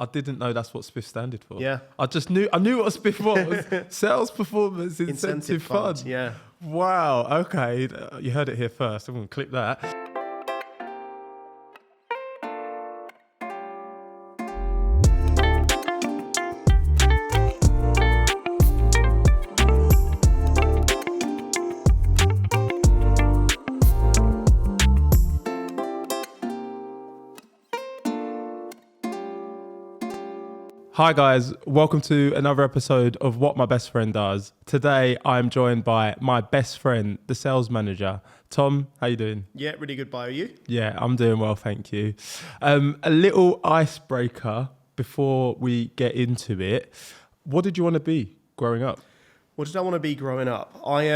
I didn't know that's what SPIF standed for. Yeah. I knew what SPIF was. Sales Performance Incentive Fund. Yeah. Wow. Okay. You heard it here first. I'm going to clip that. Hi guys, welcome to another episode of What My Best Friend Does. Today I'm joined by my best friend, the sales manager. Tom, how you doing? Yeah, really good. Bayo, you? Yeah, I'm doing well, thank you. A little icebreaker before we get into it. What did you want to be growing up? What did I want to be growing up? I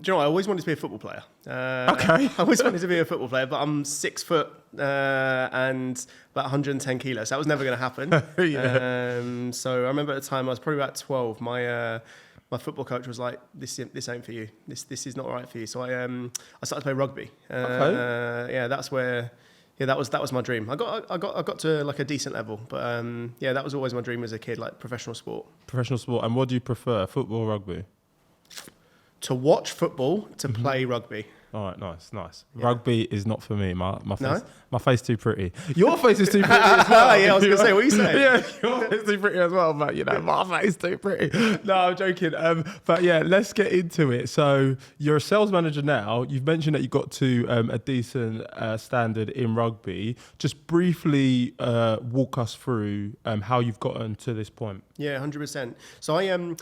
always wanted to be a football player. Okay. I always wanted to be a football player, but I'm 6 foot and about 110 kilos. That was never going to happen. Yeah. So I remember at the time I was probably about 12. My football coach was like, "This ain't for you. This is not right for you." So I started to play rugby. Okay. Yeah, that's where. Yeah, that was my dream. I got to like a decent level, but yeah, that was always my dream as a kid, like professional sport. Professional sport. And what do you prefer, football or rugby? To watch football, to play rugby. All right, nice. Yeah. Rugby is not for me. My face, No? my face too pretty. Your face is too pretty as well. Yeah, I was going to say, what are you saying? Yeah, your face is too pretty as well, but my face is too pretty. No, I'm joking. But yeah, let's get into it. So you're a sales manager now. You've mentioned that you got to a decent standard in rugby. Just briefly walk us through how you've gotten to this point. Yeah, 100%. So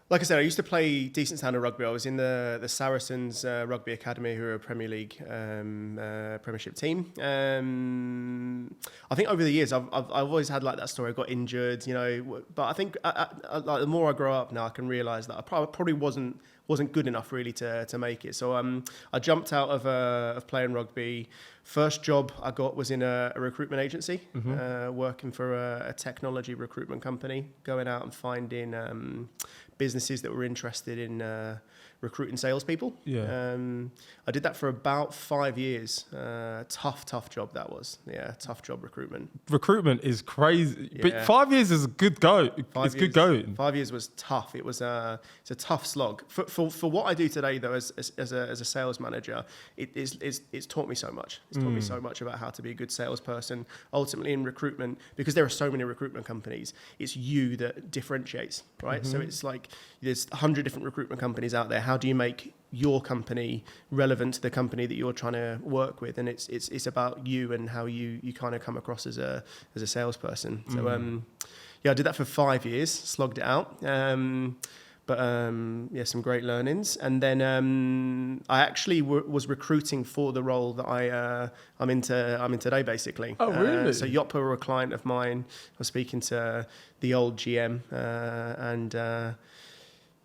like I said, I used to play decent standard rugby. I was in the Saracens Rugby Academy, who are a Premier League Premiership team. I think over the years, I've always had like that story. I got injured, but I think like the more I grow up now, I can realise that I probably wasn't good enough really to make it. So I jumped out of playing rugby. First job I got was in a recruitment agency, working for a technology recruitment company, going out and finding businesses that were interested in recruiting salespeople. Yeah. I did that for about 5 years. Tough job that was. Yeah, tough job recruitment. Recruitment is crazy, Yeah. but 5 years is a good go. It's good going. 5 years was tough. It's a tough slog. For what I do today, though, as a sales manager, it's taught me so much. It's taught me so much about how to be a good salesperson. Ultimately, in recruitment, because there are so many recruitment companies, it's you that differentiates, right? So it's like there's 100 different recruitment companies out there. How do you make your company relevant to the company that you're trying to work with? And it's about you and how you kind of come across as a salesperson. So yeah, I did that for 5 years, slogged it out. But yeah, some great learnings. And then I actually was recruiting for the role that I'm in today, basically. Oh, really? So Yoppa were a client of mine. I was speaking to the old GM, and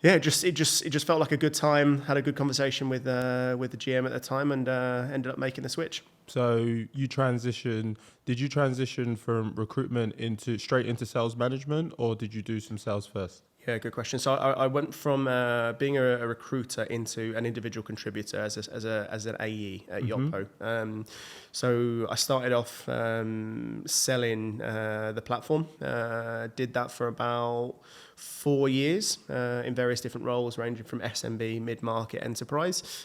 yeah, it just felt like a good time. Had a good conversation with the GM at the time, and ended up making the switch. So did you transition from recruitment straight into sales management, or did you do some sales first? Yeah, good question. So I went from being a recruiter into an individual contributor as an AE at Yoppo. So I started off selling the platform. Did that for about 4 years in various different roles, ranging from SMB, mid-market, enterprise.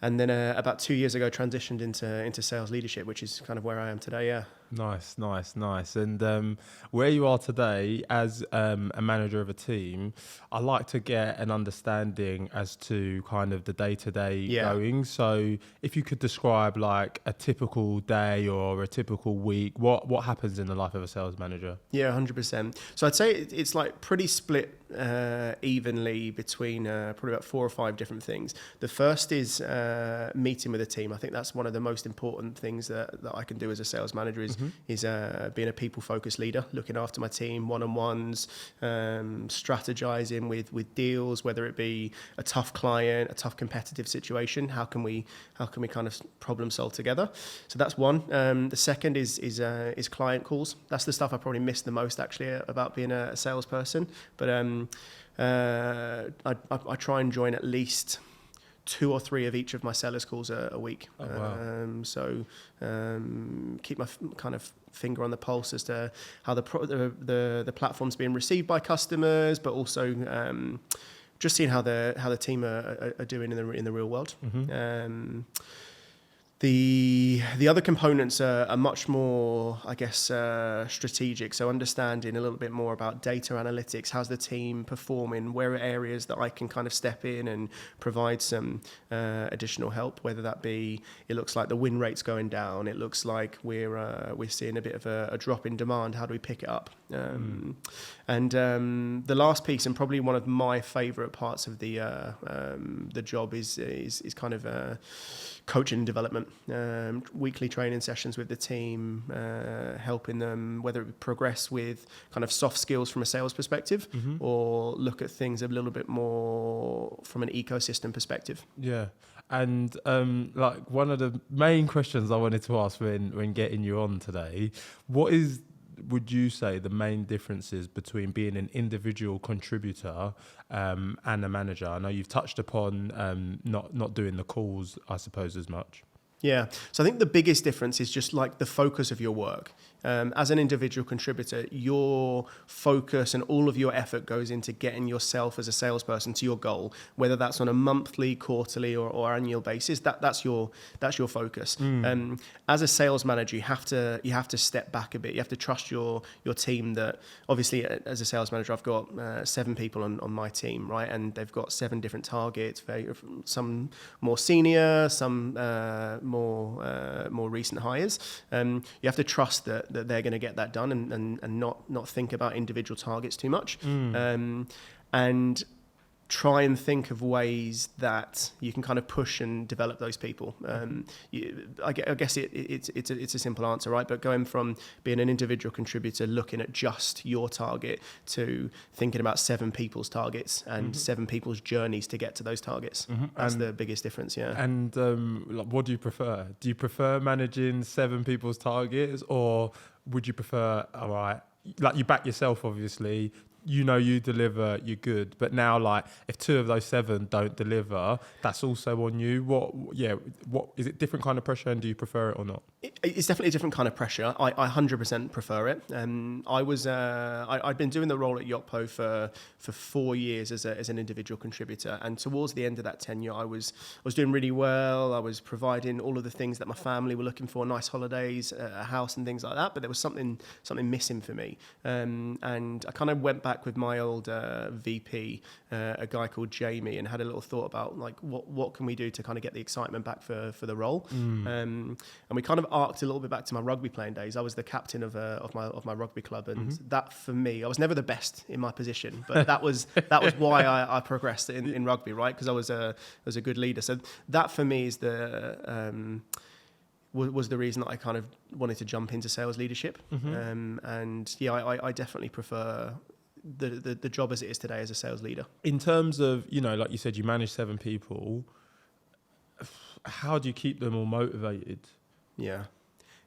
And then about 2 years ago, transitioned into sales leadership, which is kind of where I am today. Yeah. Nice. And where you are today as a manager of a team, I like to get an understanding as to kind of the day-to-day going. So if you could describe like a typical day or a typical week, what happens in the life of a sales manager? Yeah, 100%. So I'd say it's like pretty split evenly between probably about 4 or 5 different things. The first is meeting with a team. I think that's one of the most important things that I can do as a sales manager is being a people-focused leader, looking after my team, one-on-ones, strategizing with deals, whether it be a tough client, a tough competitive situation. How can we kind of problem solve together? So that's one. The second is client calls. That's the stuff I probably miss the most actually about being a salesperson. But I try and join at least 2 or 3 of each of my sellers calls a week. Oh, wow. So keep my kind of finger on the pulse as to how the platform's being received by customers, but also just seeing how the team are doing in the real world. The other components are much more, I guess, strategic. So understanding a little bit more about data analytics, how's the team performing, where are areas that I can kind of step in and provide some additional help, whether that be, it looks like the win rate's going down, it looks like we're seeing a bit of a drop in demand, how do we pick it up? And the last piece, and probably one of my favourite parts of the job is kind of coaching and development, weekly training sessions with the team, helping them whether it progress with kind of soft skills from a sales perspective, or look at things a little bit more from an ecosystem perspective. Yeah. And like one of the main questions I wanted to ask when getting you on today, would you say the main differences between being an individual contributor and a manager? I know you've touched upon not doing the calls, I suppose, as much. Yeah. So I think the biggest difference is just like the focus of your work. As an individual contributor, your focus and all of your effort goes into getting yourself as a salesperson to your goal, whether that's on a monthly, quarterly, or annual basis. That's your focus. As a sales manager, you have to step back a bit. You have to trust your team. That obviously, as a sales manager, I've got 7 people on my team, right, and they've got 7 different targets. Some more senior, some more recent hires. You have to trust that they're going to get that done and not think about individual targets too much. And try and think of ways that you can kind of push and develop those people. I guess it's a simple answer, right? But going from being an individual contributor, looking at just your target, to thinking about 7 people's targets and 7 people's journeys to get to those targets. That's the biggest difference, yeah. And what do you prefer? Do you prefer managing 7 people's targets, or would you prefer, all right, like you back yourself, obviously, you know you deliver, you're good. But now, like, if 2 of those 7 don't deliver, that's also on you. What is it? Different kind of pressure, and do you prefer it or not? It's definitely a different kind of pressure. I 100% prefer it. I'd been doing the role at Yotpo for 4 years as an individual contributor, and towards the end of that tenure, I was doing really well. I was providing all of the things that my family were looking for: nice holidays, a house, and things like that. But there was something missing for me, and I kind of went back with my old VP, a guy called Jamie, and had a little thought about like what can we do to kind of get the excitement back for the role. And we kind of arced a little bit back to my rugby playing days. I was the captain of my rugby club, and that for me, I was never the best in my position, but that was why I progressed in rugby, right? Because I was a good leader. So that for me is was the reason that I kind of wanted to jump into sales leadership. And yeah, I definitely prefer the job as it is today as a sales leader. In terms of, like you said, you manage 7 people. How do you keep them all motivated? Yeah,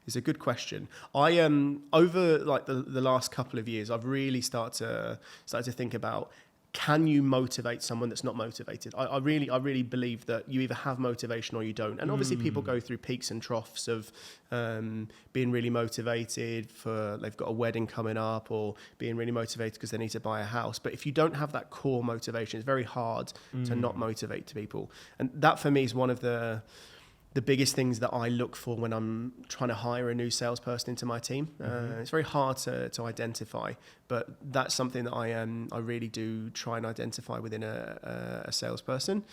it's a good question. I over like the last couple of years, I've really started to think about, can you motivate someone that's not motivated? I really believe that you either have motivation or you don't. And obviously people go through peaks and troughs of being really motivated for they've got a wedding coming up, or being really motivated because they need to buy a house. But if you don't have that core motivation, it's very hard to not motivate people. And that for me is one of the biggest things that I look for when I'm trying to hire a new salesperson into my team. It's very hard to identify, but that's something that I really do try and identify within a salesperson.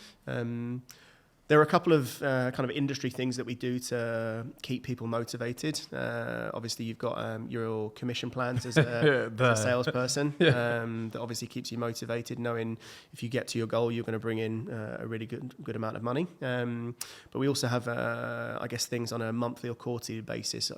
There are a couple of kind of industry things that we do to keep people motivated. Obviously, you've got your commission plans as a salesperson. That obviously keeps you motivated, knowing if you get to your goal, you're going to bring in a really good amount of money. But we also have, I guess, things on a monthly or quarterly basis.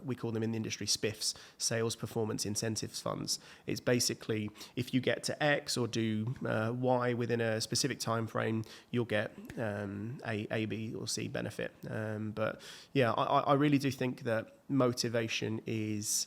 We call them in the industry SPIFs, Sales Performance Incentives Funds. It's basically if you get to X or do Y within a specific time frame, you'll get A, B, or C benefit. But yeah, I really do think that motivation is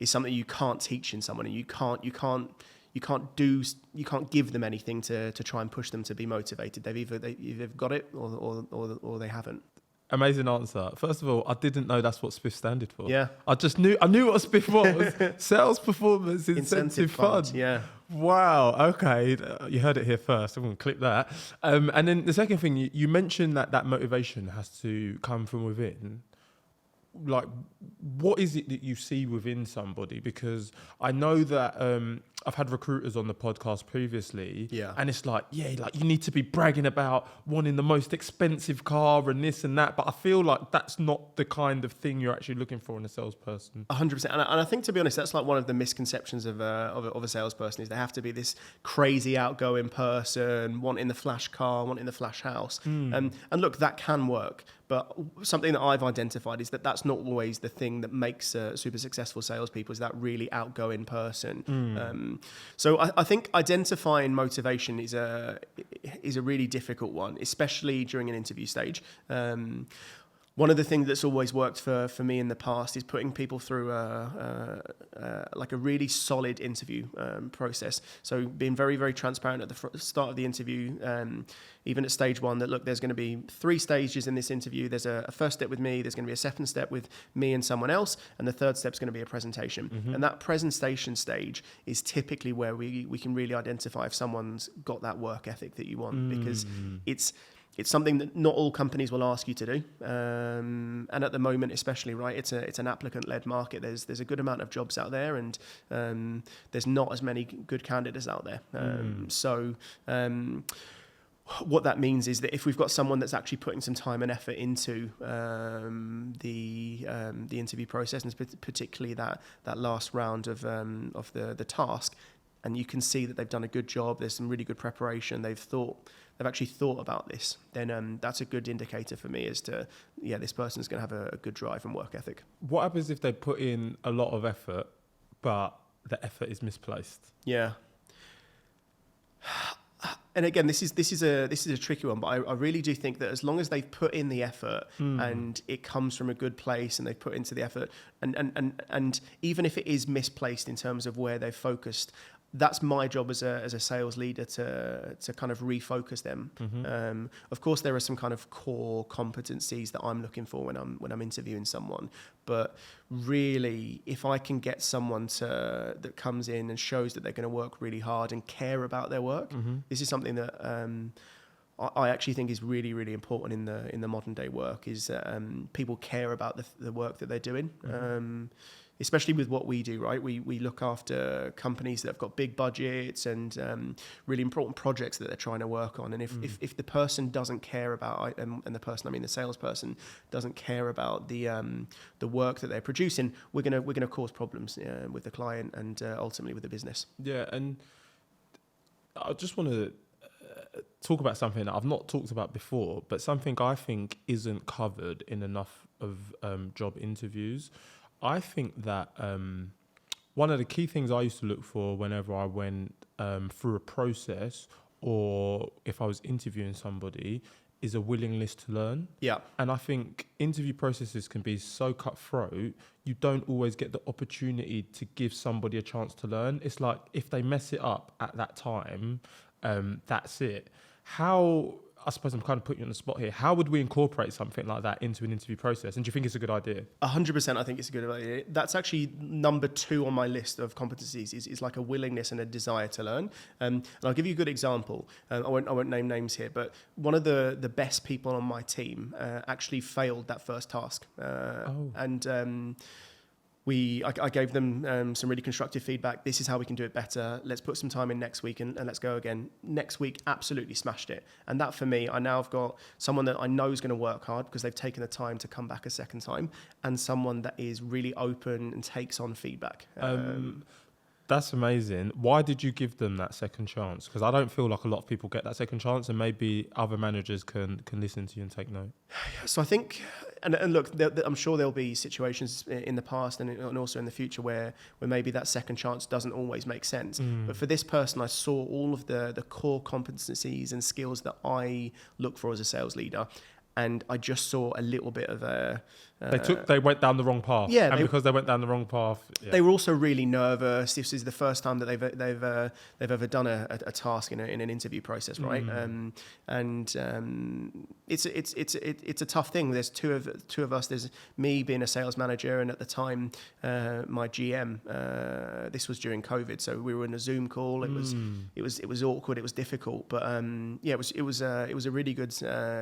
something you can't teach in someone, and you can't you can't give them anything to try and push them to be motivated. They've either got it or they haven't. Amazing answer. First of all, I didn't know that's what SPIF stood for. Yeah. I knew what SPIF was. Sales Performance Incentive Fund. Yeah. Wow. Okay. You heard it here first. I'm going to clip that. And then the second thing, you mentioned that motivation has to come from within. Like, what is it that you see within somebody? Because I know that I've had recruiters on the podcast previously, and it's like you need to be bragging about wanting the most expensive car and this and that, but I feel like that's not the kind of thing you're actually looking for in a salesperson. 100%, and I think, to be honest, that's like one of the misconceptions of a salesperson, is they have to be this crazy outgoing person, wanting the flash car, wanting the flash house, and look, that can work. But something that I've identified is that that's not always the thing that makes super successful salespeople, is that really outgoing person. So I think identifying motivation is a really difficult one, especially during an interview stage. One of the things that's always worked for me in the past is putting people through like a really solid interview process. So being very, very transparent at the start of the interview, even at stage one, that look, there's going to be 3 stages in this interview. There's a first step with me, there's going to be a second step with me and someone else, and the third step is going to be a presentation. And that presentation stage is typically where we can really identify if someone's got that work ethic that you want, because it's something that not all companies will ask you to do, and at the moment, especially, right, it's an applicant-led market. There's a good amount of jobs out there, and there's not as many good candidates out there. So what that means is that if we've got someone that's actually putting some time and effort into the interview process, and particularly that last round of the task, and you can see that they've done a good job, there's some really good preparation, they've actually thought about this, then that's a good indicator for me as to, this person's going to have a good drive and work ethic. What happens if they put in a lot of effort, but the effort is misplaced? Yeah. And again, this is a tricky one, but I really do think that as long as they've put in the effort and it comes from a good place, and they've put into the effort, and even if it is misplaced in terms of where they've focused, that's my job as a sales leader to kind of refocus them. Of course, there are some kind of core competencies that I'm looking for when I'm interviewing someone. But really, if I can get someone that comes in and shows that they're going to work really hard and care about their work, this is something that I actually think is really, really important in the modern day work. Is people care about the work that they're doing. Especially with what we do, right? We look after companies that have got big budgets and really important projects that they're trying to work on. And if the person doesn't care about, and the person, I mean the salesperson, doesn't care about the work that they're producing, we're gonna cause problems with the client and ultimately with the business. Yeah, and I just want to talk about something that I've not talked about before, but something I think isn't covered in enough of job interviews. I think that one of the key things I used to look for whenever I went through a process, or if I was interviewing somebody, is a willingness to learn. Yeah. And I think interview processes can be so cutthroat, you don't always get the opportunity to give somebody a chance to learn. It's like if they mess it up at that time, that's it. I suppose I'm kind of putting you on the spot here. How would we incorporate something like that into an interview process? And do you think it's a good idea? 100%, I think it's a good idea. That's actually number 2 on my list of competencies is like a willingness and a desire to learn. And I'll give you a good example. I won't name names here, but one of the best people on my team actually failed that first task. And I gave them some really constructive feedback. This is how we can do it better. Let's put some time in next week and let's go again. Next week, absolutely smashed it. And that for me, I now have got someone that I know is going to work hard because they've taken the time to come back a second time, and someone that is really open and takes on feedback. That's amazing. Why did you give them that second chance? Because I don't feel like a lot of people get that second chance, and maybe other managers can listen to you and take note. So I think, and look, I'm sure there'll be situations in the past and also in the future where maybe that second chance doesn't always make sense. But for this person, I saw all of the core competencies and skills that I look for as a sales leader. And I just saw a little bit of They went down the wrong path. Yeah, and because they went down the wrong path, they were also really nervous. This is the first time that they've ever done a task in an interview process, right? It's a tough thing. There's two of us. There's me being a sales manager, and at the time, my GM. This was during COVID, so we were in a Zoom call. It was awkward. It was difficult, but it was a really good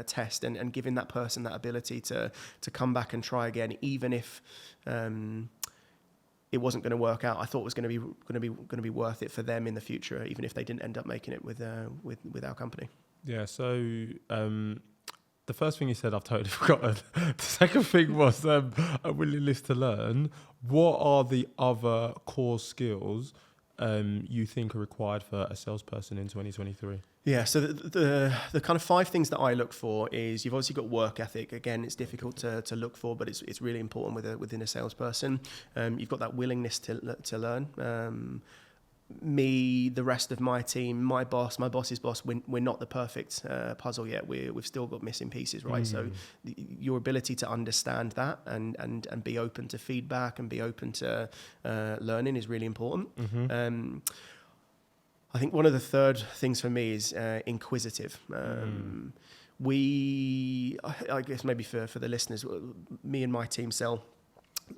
test, and giving that person that ability to come back and try again, even if it wasn't going to work out. I thought it was going to be worth it for them in the future, even if they didn't end up making it with our company. Yeah. So the first thing you said, I've totally forgotten. The second thing was a willingness to learn. What are the other core skills you think are required for a salesperson in 2023? Yeah, so the kind of 5 things that I look for is, you've obviously got work ethic. Again, it's difficult to look for, but it's really important within a salesperson. You've got that willingness to learn. Me, the rest of my team, my boss's boss, we're not the perfect puzzle yet. We've still got missing pieces, right? So your ability to understand that and be open to feedback and be open to learning is really important. I think one of the third things for me is inquisitive. I guess maybe for the listeners, me and my team sell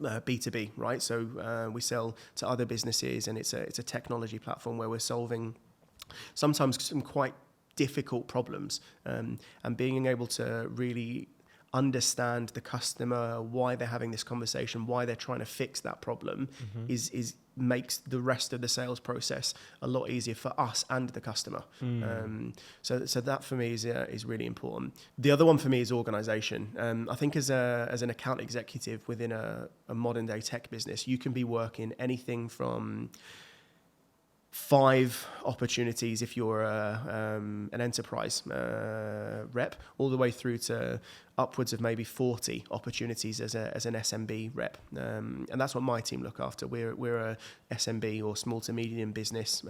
B2B, right? So we sell to other businesses, and it's a technology platform where we're solving sometimes some quite difficult problems, and being able to really understand the customer, why they're having this conversation, why they're trying to fix that problem, is makes the rest of the sales process a lot easier for us and the customer. So that for me is really important. The other one for me is organization. I think as an account executive within a modern day tech business, you can be working anything from 5 opportunities if you're an enterprise rep, all the way through to upwards of maybe 40 opportunities as an SMB rep, and that's what my team look after. We're a SMB, or small to medium business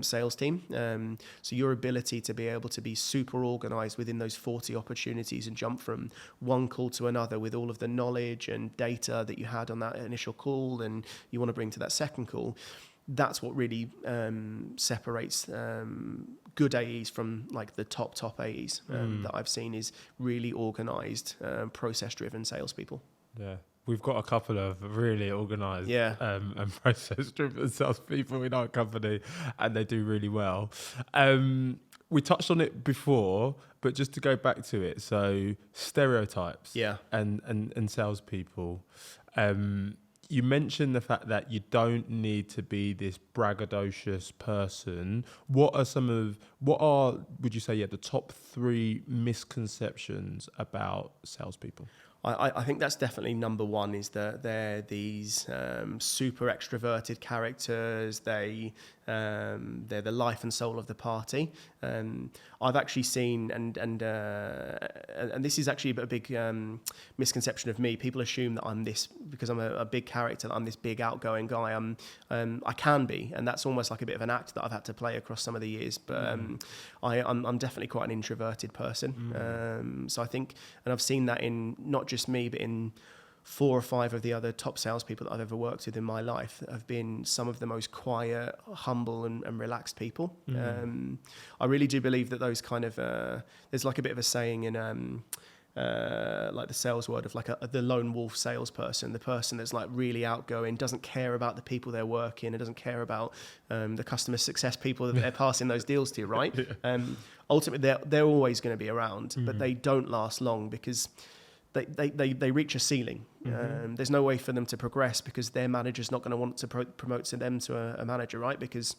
sales team. So your ability to be able to be super organized within those 40 opportunities and jump from one call to another with all of the knowledge and data that you had on that initial call and you want to bring to that second call, that's what really separates good AEs from like the top AEs that I've seen, is really organized, process-driven salespeople. Yeah, we've got a couple of really organized and process-driven salespeople in our company, and they do really well. We touched on it before, but just to go back to it, so stereotypes and salespeople. You mentioned the fact that you don't need to be this braggadocious person. What are, would you say, the top 3 misconceptions about salespeople? I think that's definitely number one, is that they're these super extroverted characters. They're the life and soul of the party. I've actually seen, and this is actually a big misconception of me. People assume that I'm this, because I'm a big character, that I'm this big outgoing guy. I can be, and that's almost like a bit of an act that I've had to play across some of the years. But I'm definitely quite an introverted person. So I think, and I've seen that in not just me, but in 4 or 5 of the other top salespeople that I've ever worked with in my life that have been some of the most quiet, humble, and relaxed people. I really do believe that those kind of there's like a bit of a saying in like the sales world of like the lone wolf salesperson, the person that's like really outgoing, doesn't care about the people they're working, and doesn't care about the customer success people that they're passing those deals to, right? Ultimately, they're always going to be around, but they don't last long because they reach a ceiling. There's no way for them to progress because their manager's not going to want to promote them to a manager, right? Because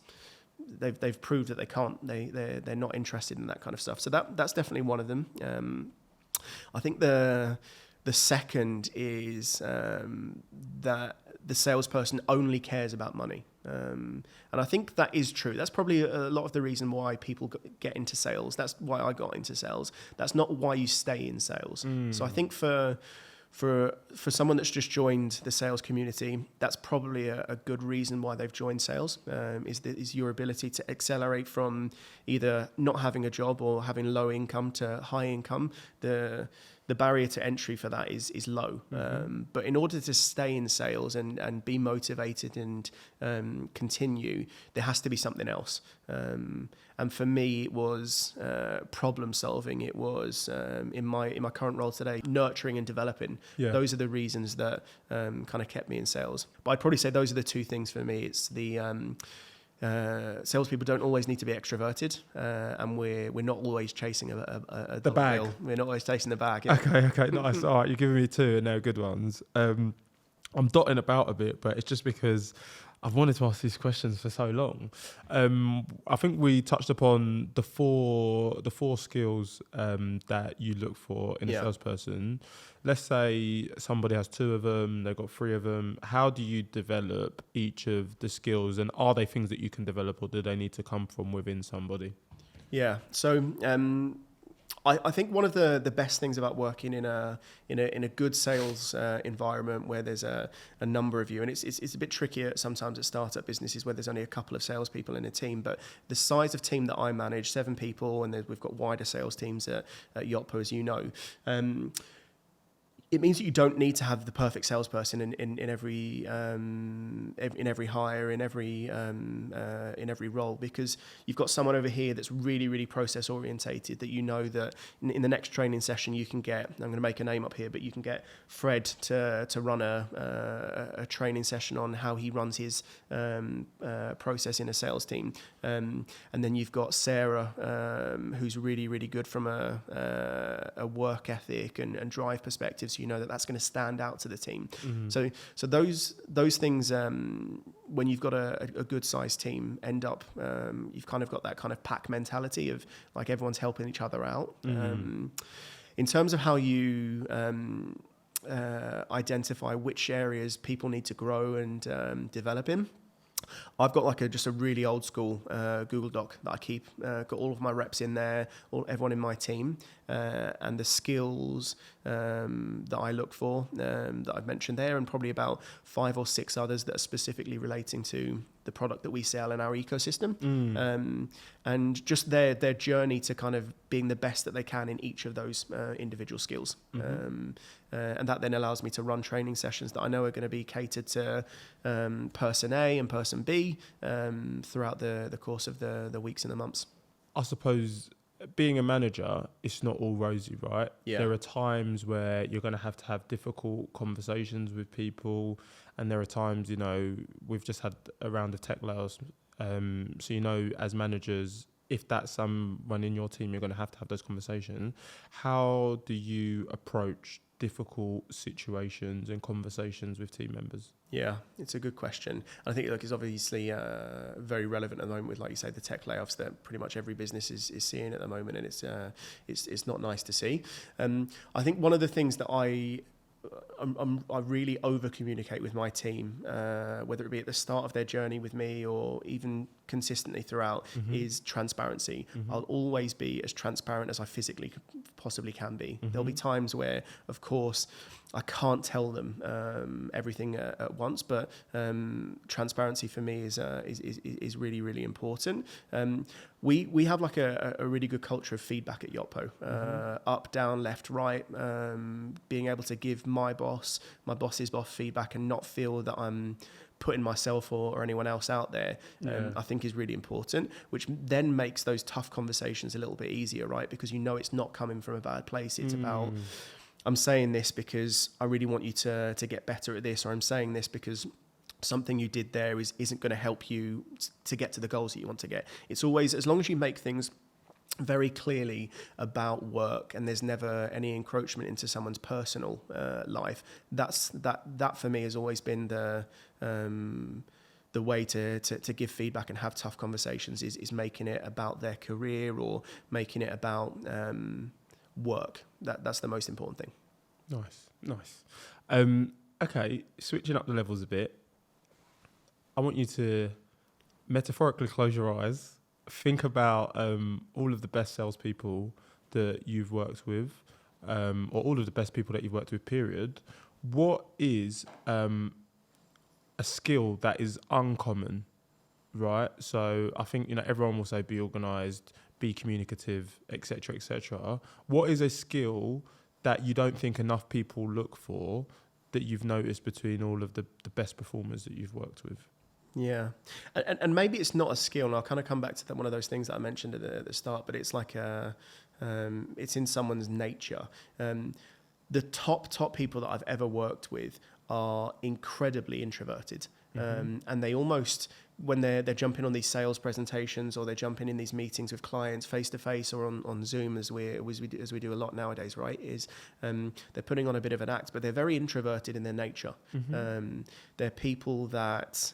they've proved that they can't. They're not interested in that kind of stuff. So that's definitely one of them. I think the second is that the salesperson only cares about money. And I think that is true. That's probably a lot of the reason why people get into sales. That's why I got into sales. That's not why you stay in sales. So I think for someone that's just joined the sales community, that's probably a good reason why they've joined sales, is your ability to accelerate from either not having a job or having low income to high income. the barrier to entry for that is low. But in order to stay in sales and be motivated and continue, there has to be something else. And for me, it was problem solving. It was in my current role today, nurturing and developing. Yeah. Those are the reasons that kind of kept me in sales. But I'd probably say those are the two things for me. It's the salespeople don't always need to be extroverted, and we're not always chasing the bag. bill. We're not always chasing the bag. Yeah. Okay, nice. All right, you're giving me two, and they're good ones. I'm dotting about a bit, but it's just because I've wanted to ask these questions for so long. I think we touched upon the four skills that you look for in a salesperson. Let's say somebody has two of them, they've got three of them. How do you develop each of the skills, and are they things that you can develop, or do they need to come from within somebody? Yeah. So I think one of the best things about working in a good sales environment where there's a number of you, and it's a bit trickier sometimes at startup businesses where there's only a couple of salespeople in a team, but the size of team that I manage, 7 people, and we've got wider sales teams at Yotpo, as you know. It means that you don't need to have the perfect salesperson in every hire, in every role, because you've got someone over here that's really, really process orientated, that you know that in the next training session you can get, I'm going to make a name up here, but you can get Fred to run a training session on how he runs his process in a sales team, and then you've got Sarah, who's really, really good from a work ethic and drive perspective. You know that's going to stand out to the team. So those things, when you've got a good sized team, end up you've kind of got that kind of pack mentality of like everyone's helping each other out. In terms of how you identify which areas people need to grow and develop in, I've got just a really old school Google Doc that I keep. Got all of my reps in there, everyone in my team, and the skills that I look for that I've mentioned there, and probably about 5 or 6 others that are specifically relating to the product that we sell in our ecosystem, and just their journey to kind of being the best that they can in each of those individual skills. And that then allows me to run training sessions that I know are going to be catered to person A and person B throughout the course of the weeks and the months. I suppose being a manager, it's not all rosy, right? Yeah. There are times where you're going to have difficult conversations with people, and there are times, we've just had a round of tech layoffs, so as managers, if that's someone in your team, you're going to have those conversations. How do you approach difficult situations and conversations with team members? Yeah, it's a good question. I think it's obviously very relevant at the moment with, like you say, the tech layoffs that pretty much every business is seeing at the moment, and it's not nice to see. I think one of the things that I really over communicate with my team, whether it be at the start of their journey with me or even consistently throughout, is transparency. I'll always be as transparent as I physically possibly can be. There'll be times where, of course, I can't tell them everything at once, but transparency for me is really, really important. We have a really good culture of feedback at Yotpo, up, down, left, right, being able to give my boss's boss feedback and not feel that I'm putting myself or anyone else out there, I think is really important, which then makes those tough conversations a little bit easier, right? Because it's not coming from a bad place. It's about, I'm saying this because I really want you to get better at this, or I'm saying this because something you did there isn't going to help you to get to the goals that you want to get. It's always, as long as you make things very clearly about work and there's never any encroachment into someone's personal life, that for me has always been the way to give feedback and have tough conversations, is making it about their career or making it about work. That's the most important thing. Nice. Okay, switching up the levels a bit, I want you to metaphorically close your eyes, think about all of the best salespeople that you've worked with, or all of the best people that you've worked with, period. What is a skill that is uncommon, right? So I think, everyone will say be organised, be communicative, etc., etc. What is a skill that you don't think enough people look for that you've noticed between all of the best performers that you've worked with? Yeah, and maybe it's not a skill, and I'll kind of come back to one of those things that I mentioned at the start, but it's like it's in someone's nature. The top people that I've ever worked with are incredibly introverted, and they almost, when they're jumping on these sales presentations or they're jumping in these meetings with clients face to face or on Zoom as we do a lot nowadays, right? Is they're putting on a bit of an act, but they're very introverted in their nature. They're people that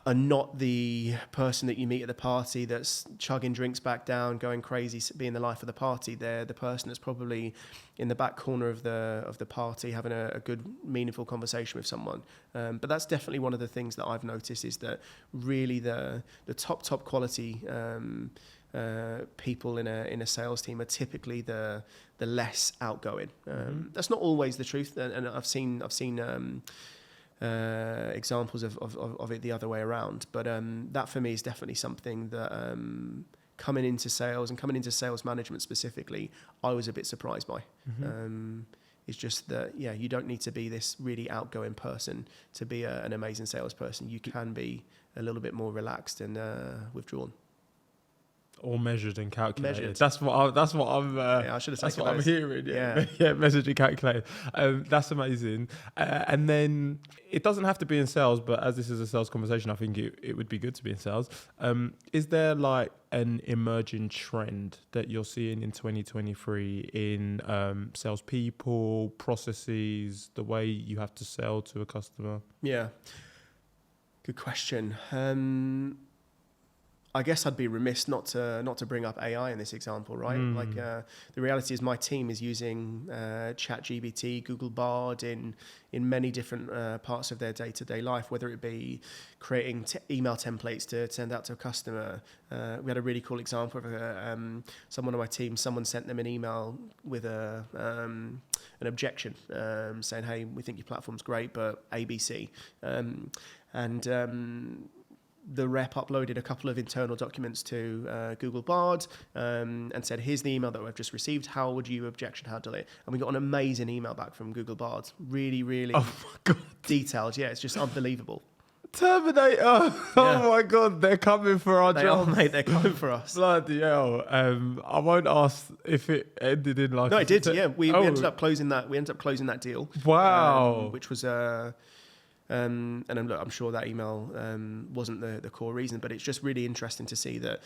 are not the person that you meet at the party that's chugging drinks back down, going crazy, being the life of the party. They're the person that's probably in the back corner of the party having a good, meaningful conversation with someone. But that's definitely one of the things that I've noticed, is that really the top quality people in a sales team are typically the less outgoing. That's not always the truth, and I've seen examples of it the other way around, but that for me is definitely something that coming into sales and coming into sales management specifically, I was a bit surprised by. It's just that, you don't need to be this really outgoing person to be an amazing salesperson. You can be a little bit more relaxed and withdrawn. Or measured and calculated. Measured. That's what I'm. I should have. That's what I'm hearing. Yeah, measured and calculated. That's amazing. And then it doesn't have to be in sales, but as this is a sales conversation, I think it would be good to be in sales. Is there like an emerging trend that you're seeing in 2023 in salespeople, processes, the way you have to sell to a customer? Yeah. Good question. I guess I'd be remiss not to bring up AI in this example, right? Like the reality is my team is using ChatGPT, Google Bard in many different parts of their day-to-day life, whether it be creating email templates to send out to a customer. We had a really cool example of someone on my team. Someone sent them an email with an objection, saying, "Hey, we think your platform's great, but ABC." The rep uploaded a couple of internal documents to Google Bard and said, "Here's the email that we've just received. How would you objection handle it?" And we got an amazing email back from Google Bard. Really, really detailed. Yeah, it's just unbelievable. Terminator. Oh my God, they're coming for our job. Mate, they're coming for us. Bloody hell. I won't ask if it ended in like... No, it did, yeah. We ended up closing that. We ended up closing that deal. Wow. Which was... and look, I'm sure that email wasn't the core reason, but it's just really interesting to see that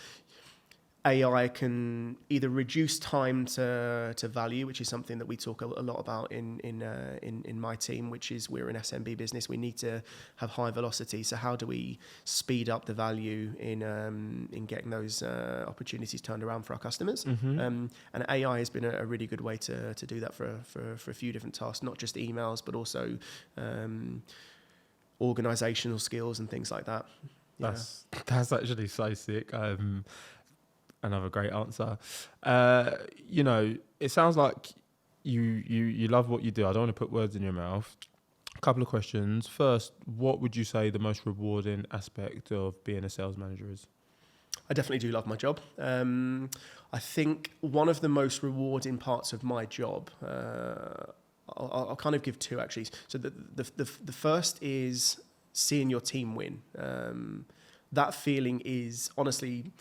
AI can either reduce time to value, which is something that we talk a lot about in my team, which is we're an SMB business. We need to have high velocity. So how do we speed up the value in getting those opportunities turned around for our customers? And AI has been a really good way to do that for a few different tasks, not just emails, but also organizational skills and things like that. That's actually so sick. Another great answer. It sounds like you love what you do. I don't want to put words in your mouth. A couple of questions. First, what would you say the most rewarding aspect of being a sales manager is? I definitely do love my job. I think one of the most rewarding parts of my job, I'll kind of give two actually. So the first is seeing your team win. That feeling is honestly,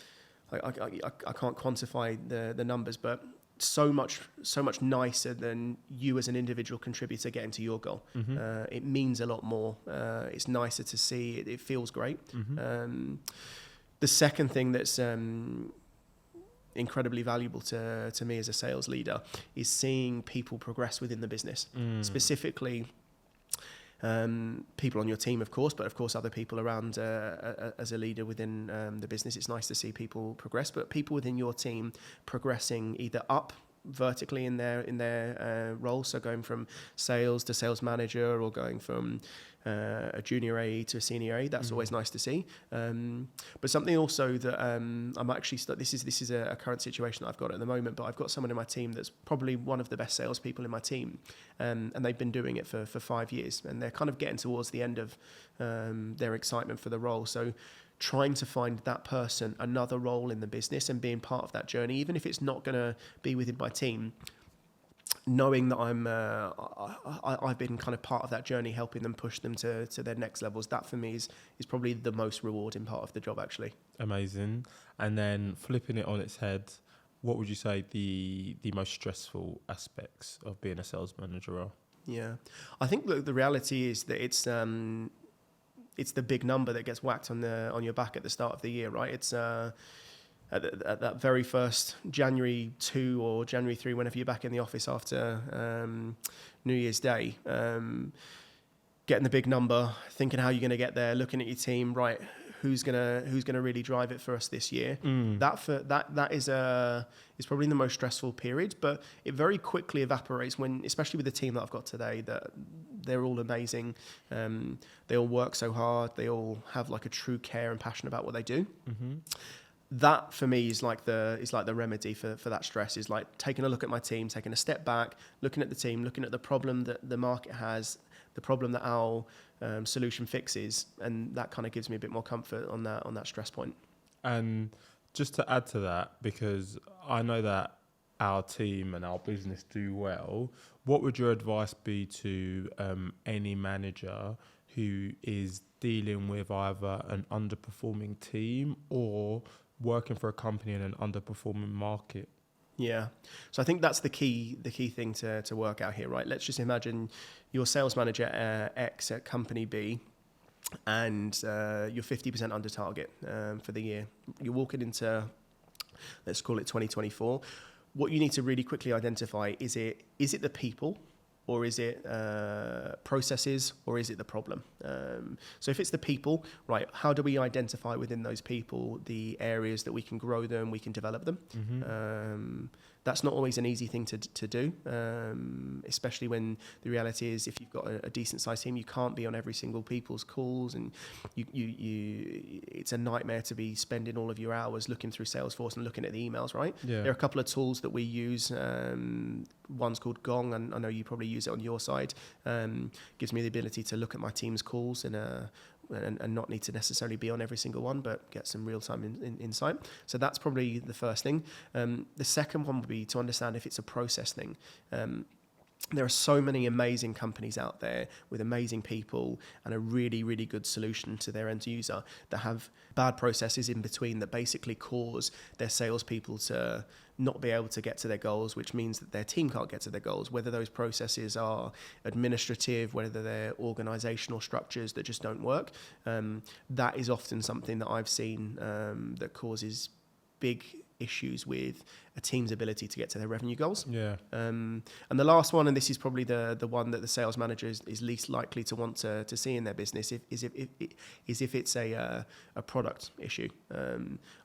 I can't quantify the numbers, but so much nicer than you as an individual contributor getting to your goal. It means a lot more. It's nicer to see. It feels great. The second thing that's incredibly valuable to me as a sales leader is seeing people progress within the business, specifically people on your team, of course, but of course other people around as a leader within the business. It's nice to see people progress, but people within your team progressing either up vertically in their role, so going from sales to sales manager or going from a junior AE to a senior AE. That's always nice to see. But something also that I'm actually this is a current situation that I've got at the moment, but I've got someone in my team that's probably one of the best salespeople in my team, and they've been doing it for 5 years, and they're kind of getting towards the end of their excitement for the role. So trying to find that person another role in the business and being part of that journey, even if it's not going to be within my team, knowing that I've been kind of part of that journey, helping them push them to their next levels. That for me is probably the most rewarding part of the job, actually. Amazing. And then flipping it on its head, what would you say the most stressful aspects of being a sales manager are? Yeah, I think the reality is that it's the big number that gets whacked on your back at the start of the year, right? It's at that very first January 2 or January 3, whenever you're back in the office after New Year's Day, getting the big number, thinking how you're going to get there, looking at your team, right? Who's gonna really drive it for us this year? That is probably the most stressful period, but it very quickly evaporates when, especially with the team that I've got today, that they're all amazing. They all work so hard. They all have like a true care and passion about what they do. Mm-hmm. That for me is like the remedy for that stress, is like taking a look at my team, taking a step back, looking at the team, looking at the problem that the market has, the problem that our solution fixes, and that kind of gives me a bit more comfort on that stress point. And just to add to that, because I know that our team and our business do well, what would your advice be to any manager who is dealing with either an underperforming team or working for a company in an underperforming market? Yeah. So I think that's the key thing to work out here, right? Let's just imagine you're sales manager X at company B, and you're 50% under target for the year. You're walking into, let's call it 2024. What you need to really quickly identify, is it the people, or is it processes, or is it the problem? So if it's the people, right, how do we identify within those people the areas that we can grow them, we can develop them? Mm-hmm. That's not always an easy thing to do, especially when the reality is, if you've got a decent sized team, you can't be on every single people's calls, and you it's a nightmare to be spending all of your hours looking through Salesforce and looking at the emails, right? Yeah. There are a couple of tools that we use. One's called Gong, and I know you probably use it on your side. Gives me the ability to look at my team's calls and not need to necessarily be on every single one, but get some real-time insight. So that's probably the first thing. The second one would be to understand if it's a process thing. There are so many amazing companies out there with amazing people and a really, really good solution to their end user that have bad processes in between that basically cause their salespeople to not be able to get to their goals, which means that their team can't get to their goals, whether those processes are administrative, whether they're organizational structures that just don't work. That is often something that I've seen that causes big issues with a team's ability to get to their revenue goals. Yeah. And the last one, and this is probably the one that the sales manager is least likely to want to see in their business, is if it's a product issue.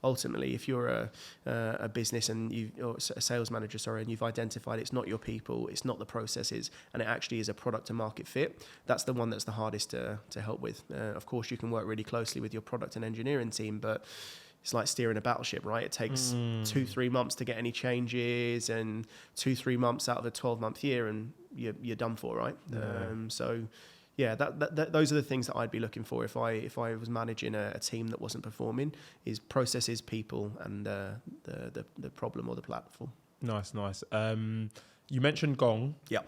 Ultimately, if you're a business or a sales manager, and you've identified it's not your people, it's not the processes, and it actually is a product to market fit, that's the one that's the hardest to help with. Of course, you can work really closely with your product and engineering team, but it's like steering a battleship, right? It takes 2-3 months to get any changes, and 2-3 months out of a 12-month year, and you're done for, right? Yeah. Those are the things that I'd be looking for if I was managing a team that wasn't performing: is processes, people, and the problem or the platform. Nice. You mentioned Gong. Yeah.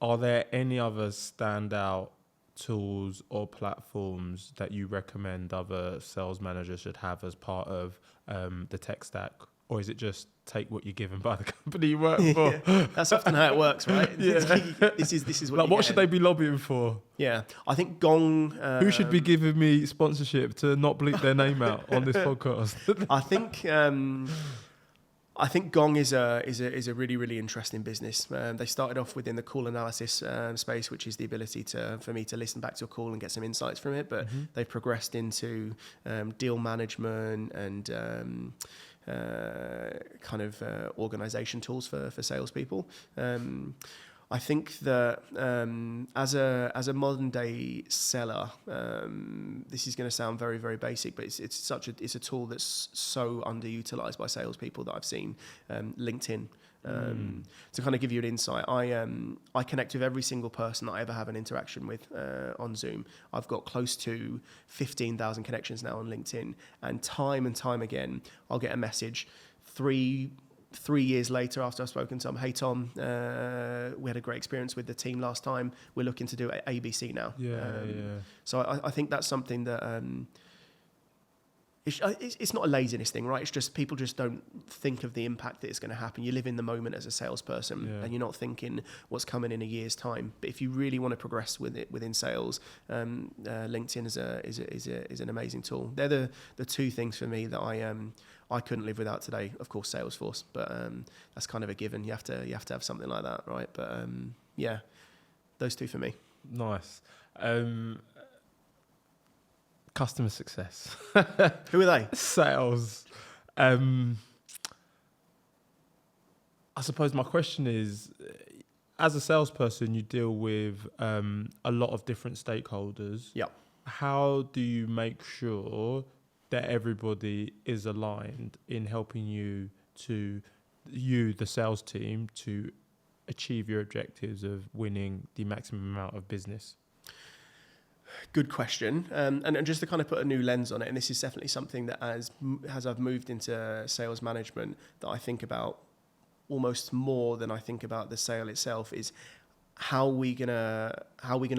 Are there any other standout tools or platforms that you recommend other sales managers should have as part of the tech stack? Or is it just take what you're given by the company you work for? Yeah, that's often how it works, right? Yeah. This is what. Like, what should they be lobbying for? Yeah, I think Gong. Who should be giving me sponsorship to not bleep their name out on this podcast? I think Gong is a really, really interesting business. They started off within the call analysis space, which is the ability for me to listen back to a call and get some insights from it. But they've progressed into deal management and organization tools for salespeople. I think that as a modern day seller, this is going to sound very, very basic, but it's a tool that's so underutilized by salespeople that I've seen. LinkedIn. To kind of give you an insight, I connect with every single person that I ever have an interaction with on Zoom. I've got close to 15,000 connections now on LinkedIn, and time again, I'll get a message 3 years later after I've spoken to them. Hey Tom, we had a great experience with the team last time. We're looking to do ABC now. So I think that's something that it's not a laziness thing, right? It's just people just don't think of the impact that it's going to happen. You live in the moment as a salesperson, and you're not thinking what's coming in a year's time. But if you really want to progress with it within sales, LinkedIn is an amazing tool. They're the two things for me that I couldn't live without today. Of course, Salesforce, but that's kind of a given. You have to have something like that, right? But those two for me. Nice. Customer success. Who are they? Sales. I suppose my question is, as a salesperson, you deal with a lot of different stakeholders. Yeah. How do you make sure that everybody is aligned in helping you, the sales team, to achieve your objectives of winning the maximum amount of business? Good question. And just to kind of put a new lens on it, and this is definitely something that as I've moved into sales management, that I think about almost more than I think about the sale itself, is how are we gonna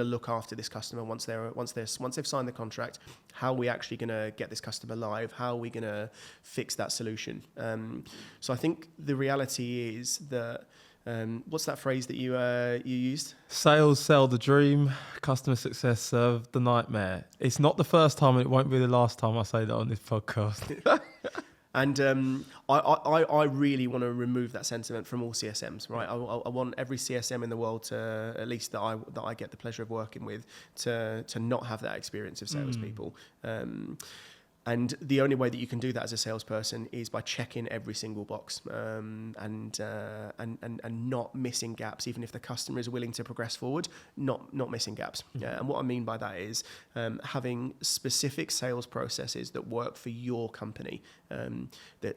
look after this customer once they've signed the contract? How are we actually gonna get this customer live? How are we gonna fix that solution? So I think the reality is that what's that phrase that you used? Sales sell the dream, customer success serve the nightmare. It's not the first time, and it won't be the last time I say that on this podcast. And I really want to remove that sentiment from all CSMs, right? I want every CSM in the world to, at least that I get the pleasure of working with, to not have that experience of salespeople. And the only way that you can do that as a salesperson is by checking every single box, and not missing gaps, even if the customer is willing to progress forward, not missing gaps. And what I mean by that is having specific sales processes that work for your company. That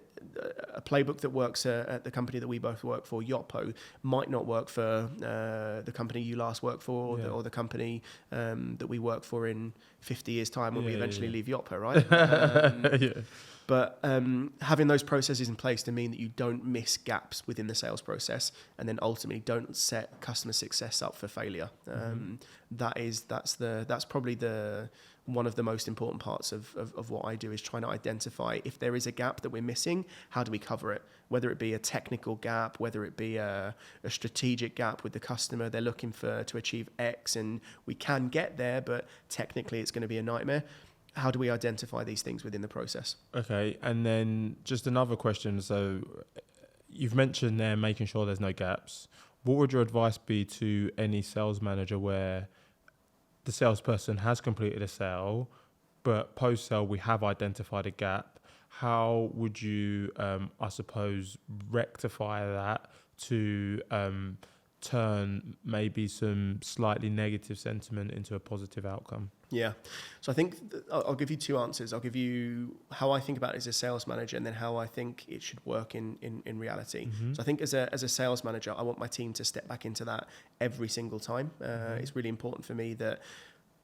a playbook that works at the company that we both work for, Yotpo, might not work for the company you last worked for, or the company that we work for in 50 years' time when we eventually leave Yotpo, right? But having those processes in place to mean that you don't miss gaps within the sales process, and then ultimately don't set customer success up for failure. That's probably one of the most important parts of what I do, is trying to identify if there is a gap that we're missing, how do we cover it? Whether it be a technical gap, whether it be a strategic gap with the customer, they're looking to achieve X and we can get there, but technically it's going to be a nightmare. How do we identify these things within the process? Okay, and then just another question. So you've mentioned there making sure there's no gaps. What would your advice be to any sales manager where the salesperson has completed a sale, but post-sale we have identified a gap? How would you, I suppose, rectify that to turn maybe some slightly negative sentiment into a positive outcome? Yeah. So I think I'll give you two answers. I'll give you how I think about it as a sales manager, and then how I think it should work in reality. So I think as a sales manager, I want my team to step back into that every single time. It's really important for me that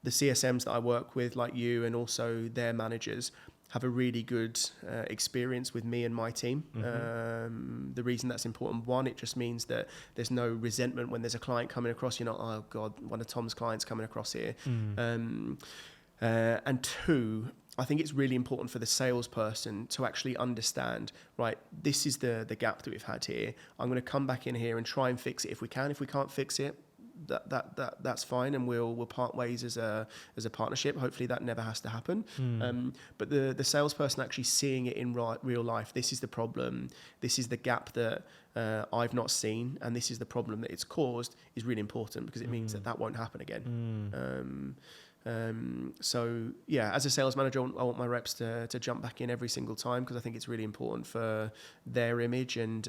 the CSMs that I work with, like you, and also their managers, have a really good experience with me and my team. The reason that's important, one, it just means that there's no resentment when there's a client coming across. You're not, oh God, one of Tom's clients coming across here. And two, I think it's really important for the salesperson to actually understand, right, this is the gap that we've had here. I'm going to come back in here and try and fix it if we can. If we can't fix it, that's fine, and we'll part ways as a partnership. Hopefully that never has to happen. But the salesperson actually seeing it in real life, this is the problem, this is the gap that I've not seen, and this is the problem that it's caused, is really important, because it means that won't happen again. So yeah, as a sales manager, I want my reps to jump back in every single time, because I think it's really important for their image and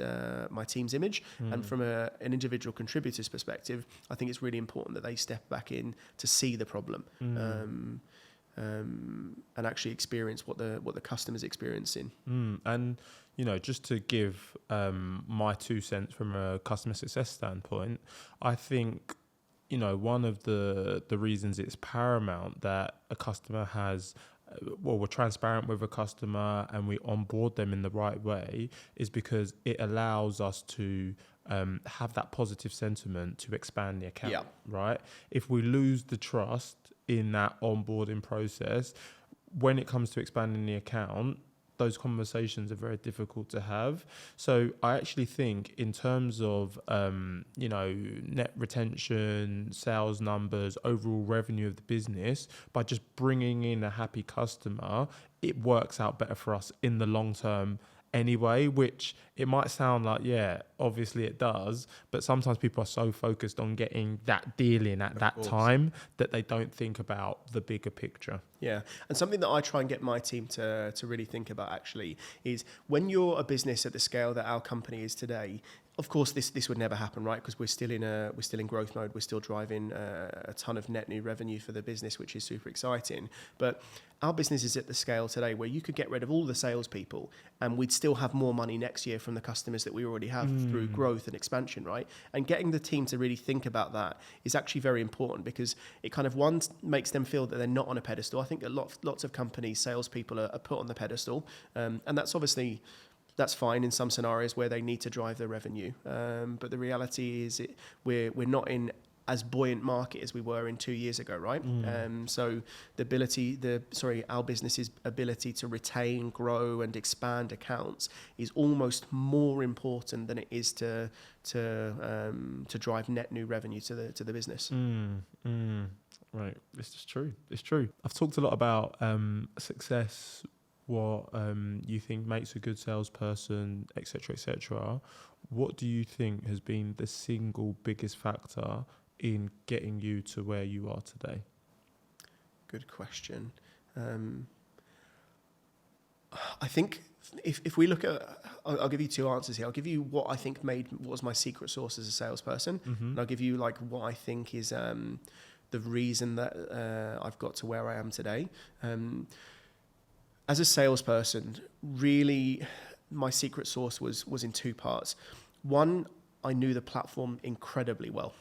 my team's image. And from an individual contributor's perspective, I think it's really important that they step back in to see the problem. and actually experience what the customer's experiencing. And just to give my 2 cents from a customer success standpoint, I think one of the reasons it's paramount that a customer has, we're transparent with a customer and we onboard them in the right way, is because it allows us to have that positive sentiment to expand the account, right? If we lose the trust in that onboarding process, when it comes to expanding the account, those conversations are very difficult to have. So I actually think in terms of, net retention, sales numbers, overall revenue of the business, by just bringing in a happy customer, it works out better for us in the long term anyway, which it might sound like, obviously it does, but sometimes people are so focused on getting that deal in at that time that they don't think about the bigger picture. Yeah, and something that I try and get my team to really think about actually is, when you're a business at the scale that our company is today, of course, this would never happen, right? Because we're still in growth mode. We're still driving a ton of net new revenue for the business, which is super exciting. But our business is at the scale today where you could get rid of all the salespeople, and we'd still have more money next year from the customers that we already have through growth and expansion, right? And getting the team to really think about that is actually very important, because it kind of, one, makes them feel that they're not on a pedestal. I think that lots of companies, salespeople are put on the pedestal, and that's fine in some scenarios where they need to drive their revenue. But the reality is we're not in as buoyant market as we were in 2 years ago, right? So our business's ability to retain, grow, and expand accounts is almost more important than it is to drive net new revenue to the business. Right, this is true. It's true. I've talked a lot about success, what you think makes a good salesperson, etc., etc. What do you think has been the single biggest factor in getting you to where you are today? Good question. I think if we look at, I'll give you two answers here. I'll give you what I think was my secret sauce as a salesperson, and I'll give you like what I think is the reason that I've got to where I am today. As a salesperson, really, my secret sauce was in two parts. One, I knew the platform incredibly well.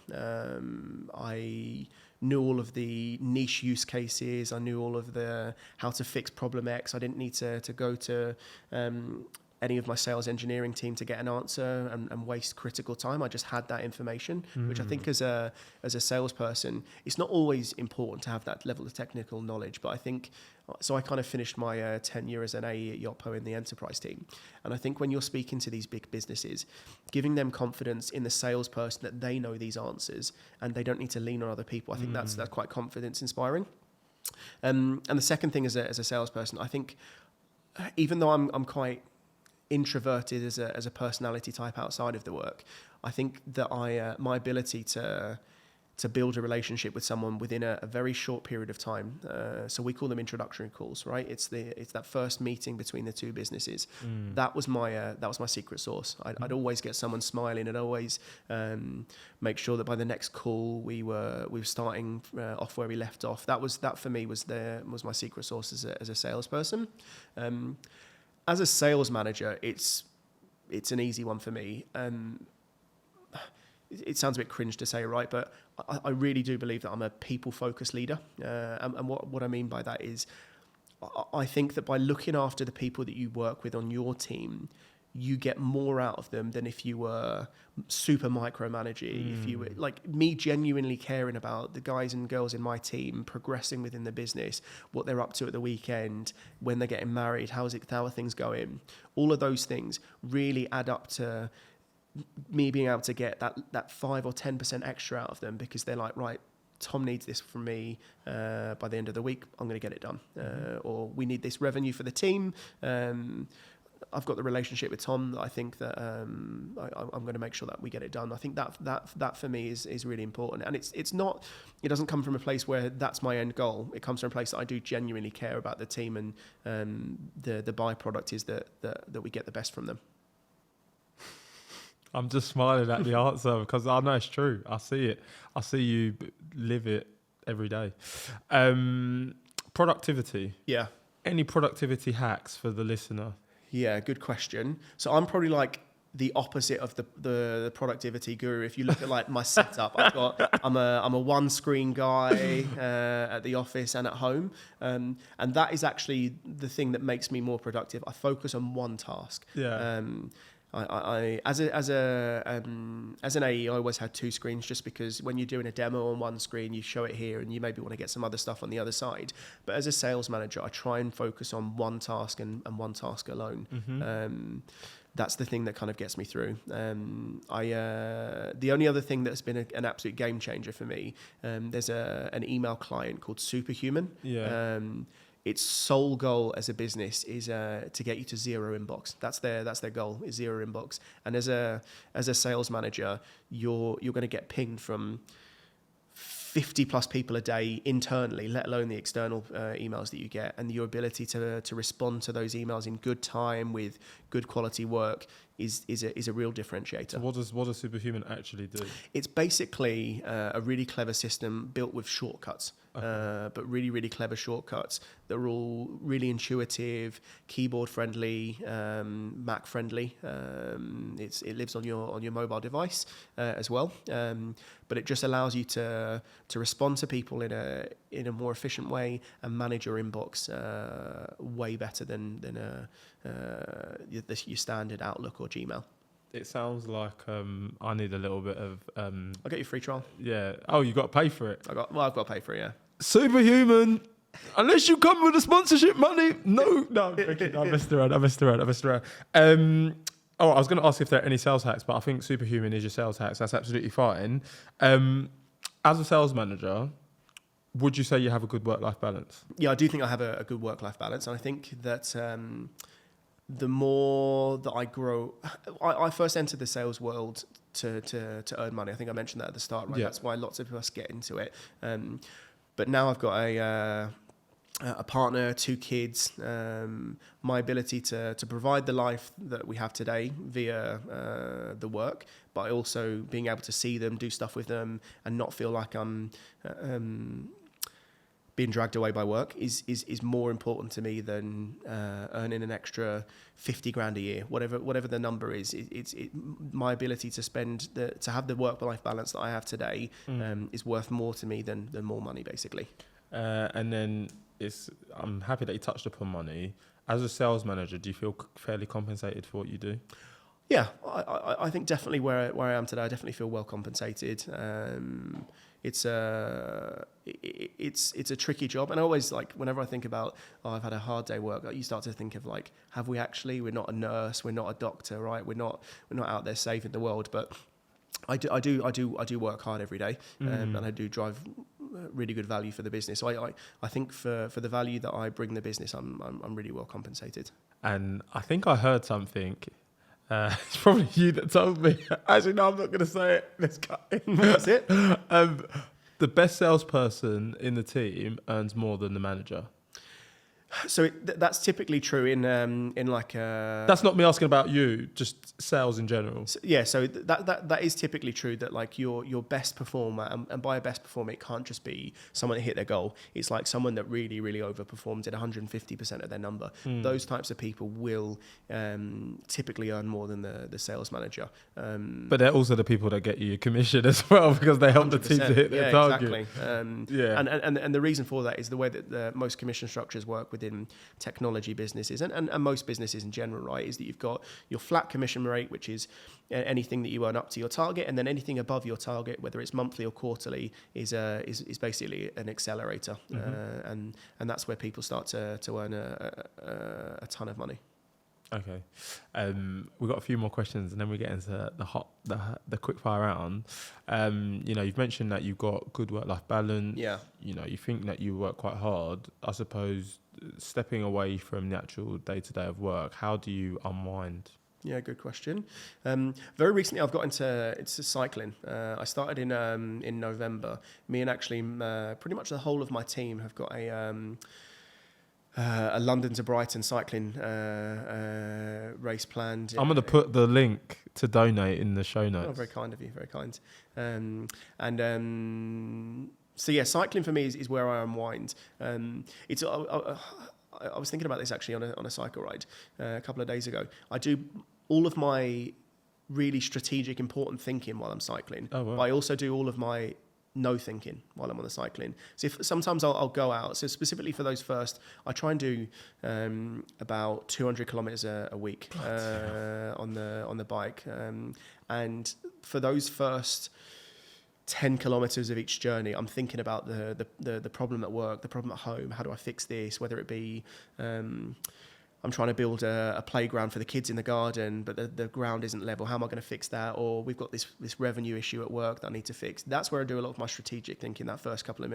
I knew all of the niche use cases. I knew all of the how to fix problem X. I didn't need to go to any of my sales engineering team to get an answer and waste critical time. I just had that information, which I think as a salesperson, it's not always important to have that level of technical knowledge. But I think, so I kind of finished my tenure as an AE at Yotpo in the enterprise team. And I think when you're speaking to these big businesses, giving them confidence in the salesperson that they know these answers and they don't need to lean on other people, I think that's quite confidence inspiring. And the second thing as a salesperson, I think, even though I'm quite introverted as a personality type outside of the work, I think that my ability to build a relationship with someone within a very short period of time. So we call them introductory calls, right? It's that first meeting between the two businesses. That was my secret sauce. I'd always get someone smiling. I'd always make sure that by the next call we were starting off where we left off. That for me was my secret sauce as a salesperson. As a sales manager, it's an easy one for me. It sounds a bit cringe to say, right? But I really do believe that I'm a people-focused leader. And what I mean by that is, I think that by looking after the people that you work with on your team, you get more out of them than if you were super micromanaging. If you were like me, genuinely caring about the guys and girls in my team progressing within the business, what they're up to at the weekend, when they're getting married, how are things going? All of those things really add up to me being able to get that 5 or 10% extra out of them, because they're like, right, Tom needs this from me by the end of the week, I'm going to get it done. Or we need this revenue for the team. I've got the relationship with Tom that I think that I'm going to make sure that we get it done. I think that for me is really important, and it doesn't come from a place where that's my end goal. It comes from a place that I do genuinely care about the team, and the byproduct is that we get the best from them. I'm just smiling at the answer because I know it's true. I see it. I see you live it every day. Productivity. Yeah. Any productivity hacks for the listener? Yeah, good question. So I'm probably like the opposite of the productivity guru. If you look at like my setup, I'm a one screen guy at the office and at home, and that is actually the thing that makes me more productive. I focus on one task. Yeah. I as an AE, I always had two screens, just because when you're doing a demo on one screen, you show it here, and you maybe want to get some other stuff on the other side. But as a sales manager, I try and focus on one task and one task alone. Mm-hmm. That's the thing that kind of gets me through. The only other thing that's been an absolute game changer for me, there's an email client called Superhuman. Yeah. Its sole goal as a business is to get you to zero inbox. That's their goal, is zero inbox. And as a sales manager, you're going to get pinged from 50 plus people a day internally, let alone the external emails that you get, and your ability to respond to those emails in good time with good quality work is a real differentiator. So what does Superhuman actually do? It's basically a really clever system built with shortcuts, but really, really clever shortcuts that are all really intuitive, keyboard friendly, Mac friendly. It lives on your mobile device as well, but it just allows you to respond to people in a more efficient way and manage your inbox way better than your standard Outlook or Gmail. It sounds like I need a little bit of. I'll get you a free trial. Yeah. Oh, you got to pay for it. I've got to pay for it. Yeah. Superhuman. Unless you come with the sponsorship money, no. I messed around. I was going to ask if there are any sales hacks, but I think Superhuman is your sales hacks. That's absolutely fine. As a sales manager, would you say you have a good work-life balance? Yeah, I do think I have a good work-life balance, and I think that the more that I grow, I first entered the sales world to earn money. I think I mentioned that at the start, right? Yeah. That's why lots of us get into it. But now I've got a partner, 2 kids, my ability to provide the life that we have today via the work, but also being able to see them, do stuff with them, and not feel like I'm being dragged away by work is more important to me than earning an extra 50 grand a year, whatever the number is. My ability to have the work-life balance that I have today is worth more to me than more money, basically. And then I'm happy that you touched upon money. As a sales manager, do you feel fairly compensated for what you do? Yeah, I think definitely where I am today, I definitely feel well compensated. It's a tricky job, and I always, like, whenever I think about, I've had a hard day work, you start to think of, like, have we actually? We're not a nurse, we're not a doctor, right? We're not out there saving the world, but I do work hard every day, and I do drive really good value for the business. So I think for the value that I bring the business, I'm really well compensated. And I think I heard something. It's probably you that told me. Actually, no, I'm not going to say it. Let's cut it. That's it. The best salesperson in the team earns more than the manager. So that's typically true in like a... That's not me asking about you, just sales in general. So that is typically true, that like your best performer, and by a best performer, it can't just be someone that hit their goal. It's like someone that really, really overperformed at 150% of their number. Those types of people will typically earn more than the sales manager. But they're also the people that get you your commission as well, because they help the team to hit their target. Exactly. And the reason for that is the way that most commission structures work within technology businesses and most businesses in general, right, is that you've got your flat commission rate, which is anything that you earn up to your target, and then anything above your target, whether it's monthly or quarterly, is basically an accelerator, and that's where people start to earn a ton of money. Okay, we've got a few more questions, and then we get into the quickfire round. You've mentioned that you've got good work-life balance. Yeah. You think that you work quite hard. I suppose stepping away from the actual day-to-day of work, how do you unwind? Yeah, good question. Very recently, I've got into cycling. I started in November. Me and actually pretty much the whole of my team have got a London to Brighton cycling race planned. I'm going to put the link to donate in the show notes. Oh, very kind of you, very kind. So yeah, cycling for me is where I unwind. It's I was thinking about this actually on a cycle ride a couple of days ago. I do all of my really strategic, important thinking while I'm cycling. Oh, wow. But I also do all of my no thinking while I'm on the cycling. So sometimes I'll go out. So specifically for those first, I try and do about 200 kilometers a week on the bike. And for those first 10 kilometers of each journey, I'm thinking about the problem at work, the problem at home. How do I fix this? Whether it be I'm trying to build a playground for the kids in the garden, but the ground isn't level. How am I going to fix that? Or we've got this revenue issue at work that I need to fix. That's where I do a lot of my strategic thinking, that first couple of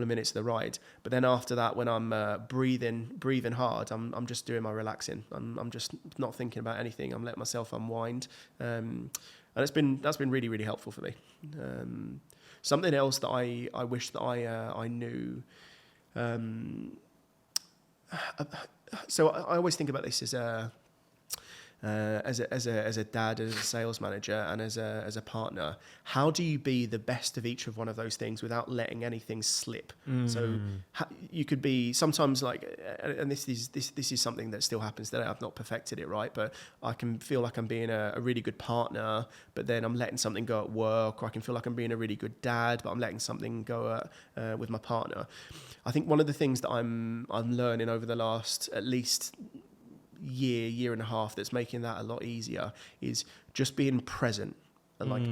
minutes of the ride. But then after that, when I'm breathing hard, I'm just doing my relaxing. I'm just not thinking about anything. I'm letting myself unwind. And that's been really, really helpful for me. Something else that I wish that I knew. So I always think about this as a dad, as a sales manager, and as a partner. How do you be the best of each of one of those things without letting anything slip? So you could be sometimes like, and this is something that still happens today. I've not perfected it, right? But I can feel like I'm being a really good partner, but then I'm letting something go at work, or I can feel like I'm being a really good dad, but I'm letting something go with my partner. I think one of the things that I'm learning over the last at least year and a half that's making that a lot easier is just being present. And like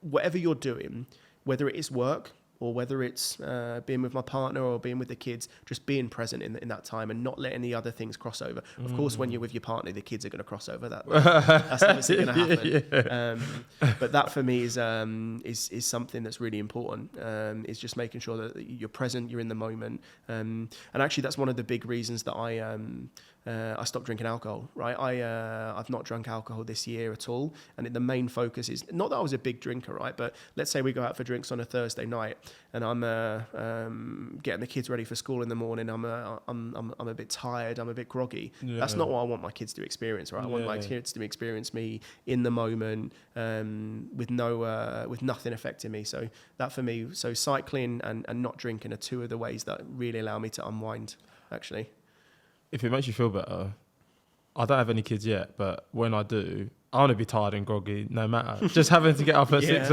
whatever you're doing, whether it is work or whether it's being with my partner or being with the kids, just being present in that time and not letting the other things cross over. Of course, when you're with your partner, the kids are going to cross over. That's obviously going to happen. Yeah. But that for me is something that's really important. Is just making sure that you're present, you're in the moment. And actually, that's one of the big reasons that I stopped drinking alcohol, right? I've not drunk alcohol this year at all. And the main focus is, not that I was a big drinker, right? But let's say we go out for drinks on a Thursday night and I'm getting the kids ready for school in the morning. I'm a bit tired. I'm a bit groggy. Yeah. That's not what I want my kids to experience, right? I want my kids to experience me in the moment with nothing affecting me. So that for me, so cycling and not drinking are two of the ways that really allow me to unwind, actually. If it makes you feel better, I don't have any kids yet, but when I do, I want to be tired and groggy no matter. Just having to get up at 6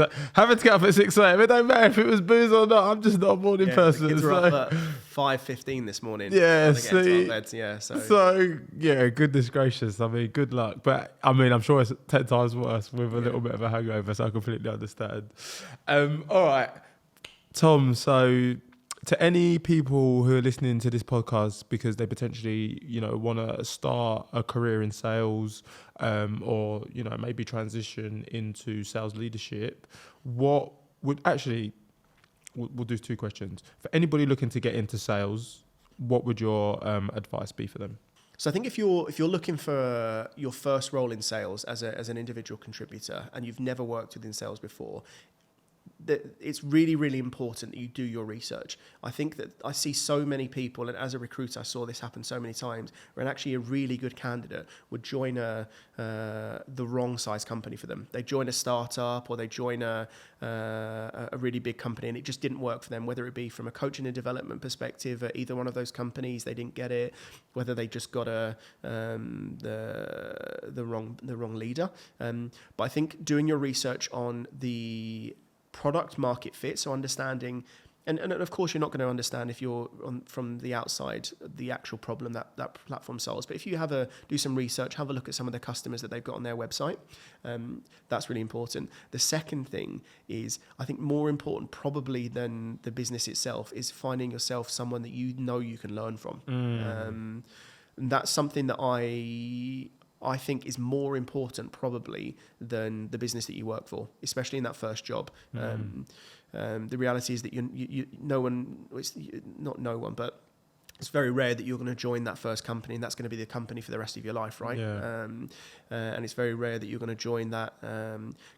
a.m. It don't matter if it was booze or not. I'm just not a morning person. The kids were up at 5:15 this morning. Yeah, So goodness gracious. I mean, good luck. But I mean, I'm sure it's 10 times worse with a little bit of a hangover, so I completely understand. All right, Tom, so to any people who are listening to this podcast because they potentially, want to start a career in sales, or, maybe transition into sales leadership, what would actually, we'll do two questions. For anybody looking to get into sales, what would your advice be for them? So I think if you're looking for your first role in sales as an individual contributor and you've never worked within sales before, that it's really, really important that you do your research. I think that I see so many people, and as a recruiter, I saw this happen so many times, where actually a really good candidate would join the wrong size company for them. They join a startup or they join a really big company, and it just didn't work for them. Whether it be from a coaching and development perspective at either one of those companies, they didn't get it. Whether they just got the wrong leader. But I think doing your research on the product market fit, so understanding, and of course you're not going to understand if you're from the outside the actual problem that platform solves, but if you do some research, have a look at some of the customers that they've got on their website, that's really important. The second thing is, I think more important probably than the business itself, is finding yourself someone that you can learn from. And that's something that I think is more important probably than the business that you work for, especially in that first job. The reality is that but it's very rare that you're going to join that first company and that's going to be the company for the rest of your life, right? Yeah. And it's very rare that you're going to join that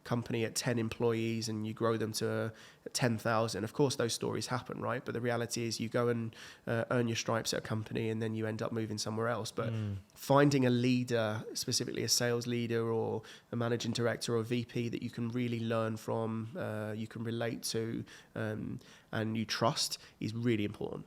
company at 10 employees and you grow them to 10,000. Of course, those stories happen, right? But the reality is you go and earn your stripes at a company and then you end up moving somewhere else. But finding a leader, specifically a sales leader or a managing director or a VP that you can really learn from, you can relate to, and you trust is really important.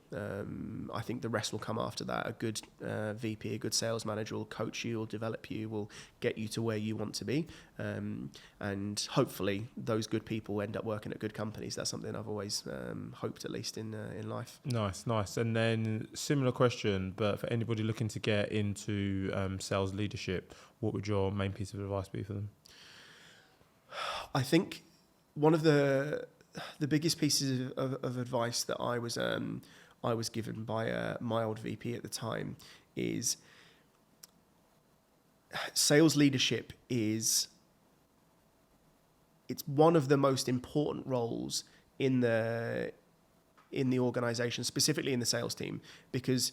I think the rest will come after that. A good VP, a good sales manager will coach you, will develop you, will get you to where you want to be. And hopefully those good people end up working at good companies. That's something I've always hoped, at least in life. Nice. And then similar question, but for anybody looking to get into sales leadership, what would your main piece of advice be for them? I think one of the biggest pieces of advice that I was given by my old VP at the time is sales leadership it's one of the most important roles in the organization, specifically in the sales team, because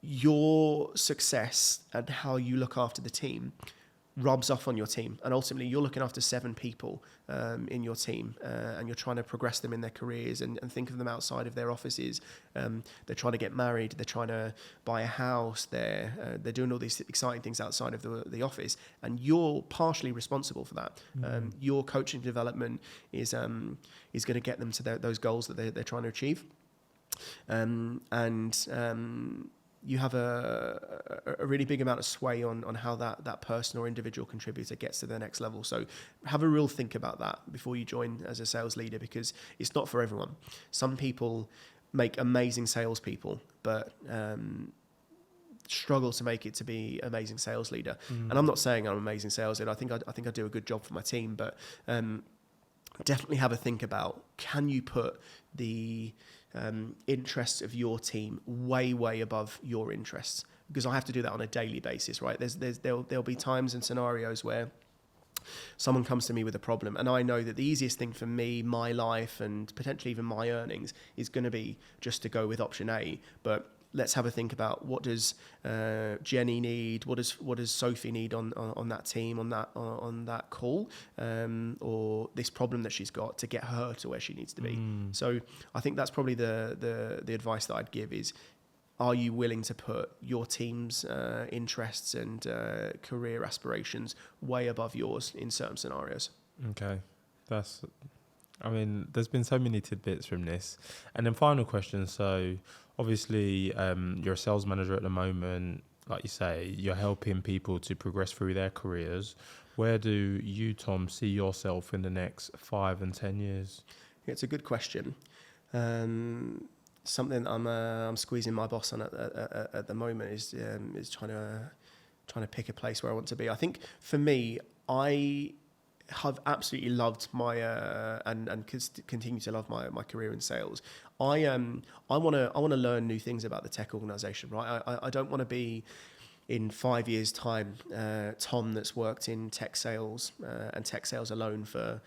your success and how you look after the team rubs off on your team, and ultimately you're looking after 7 people in your team, and you're trying to progress them in their careers and think of them outside of their offices. They're trying to get married, they're trying to buy a house, they're doing all these exciting things outside of the office, and you're partially responsible for that. Your coaching development is going to get them to those goals that they're trying to achieve, and you have a really big amount of sway on how that person or individual contributor gets to the next level. So have a real think about that before you join as a sales leader, because it's not for everyone. Some people make amazing salespeople, but struggle to make it to be amazing sales leader. And I'm not saying I'm an amazing sales leader. I think I do a good job for my team, but definitely have a think about, can you put the interests of your team way above your interests? Because I have to do that on a daily basis, right? There'll be times and scenarios where someone comes to me with a problem, and I know that the easiest thing for me, my life, and potentially even my earnings is going to be just to go with option A. But let's have a think about, what does Jenny need? What does Sophie need on that team, on that call, or this problem that she's got, to get her to where she needs to be? So I think that's probably the advice that I'd give is, are you willing to put your team's interests and career aspirations way above yours in certain scenarios? Okay, there's been so many tidbits from this. And then final question. So obviously, you're a sales manager at the moment. Like you say, you're helping people to progress through their careers. Where do you, Tom, see yourself in the next 5 and 10 years? Yeah, it's a good question. Something I'm squeezing my boss on at the moment is trying to pick a place where I want to be. I think for me, I have absolutely loved my and continue to love my career in sales. I want to learn new things about the tech organization, right? I don't want to be, in 5 years' time, Tom that's worked in tech sales and tech sales alone for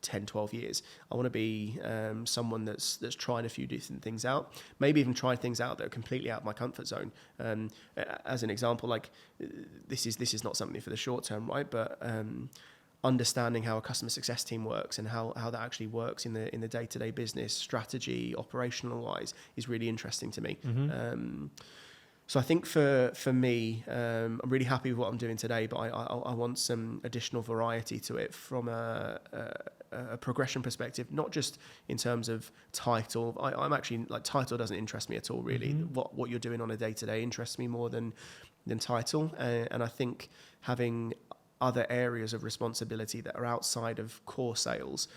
10, 12 years. I want to be someone that's tried a few different things out, maybe even tried things out that are completely out of my comfort zone. As an example, like this is not something for the short term, right? But understanding how a customer success team works and how that actually works in the day-to-day business strategy, operational wise, is really interesting to me. So I think for me, I'm really happy with what I'm doing today, but I want some additional variety to it from a progression perspective, not just in terms of title. I'm actually, like, title doesn't interest me at all, really. What you're doing on a day-to-day interests me more than title. And I think having other areas of responsibility that are outside of core sales,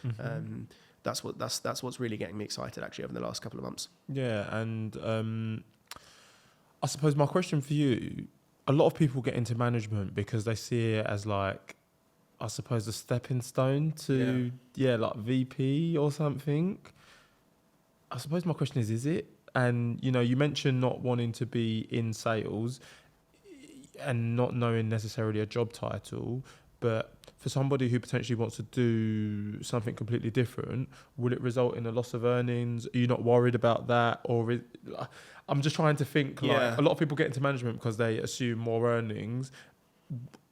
that's what's really getting me excited, actually, over the last couple of months. Yeah, and I suppose my question for you, a lot of people get into management because they see it as, like, I suppose, a stepping stone to, like VP or something. I suppose my question is it? And, you mentioned not wanting to be in sales and not knowing necessarily a job title, but for somebody who potentially wants to do something completely different, will it result in a loss of earnings? Are you not worried about that? Or I'm just trying to think, like, a lot of people get into management because they assume more earnings.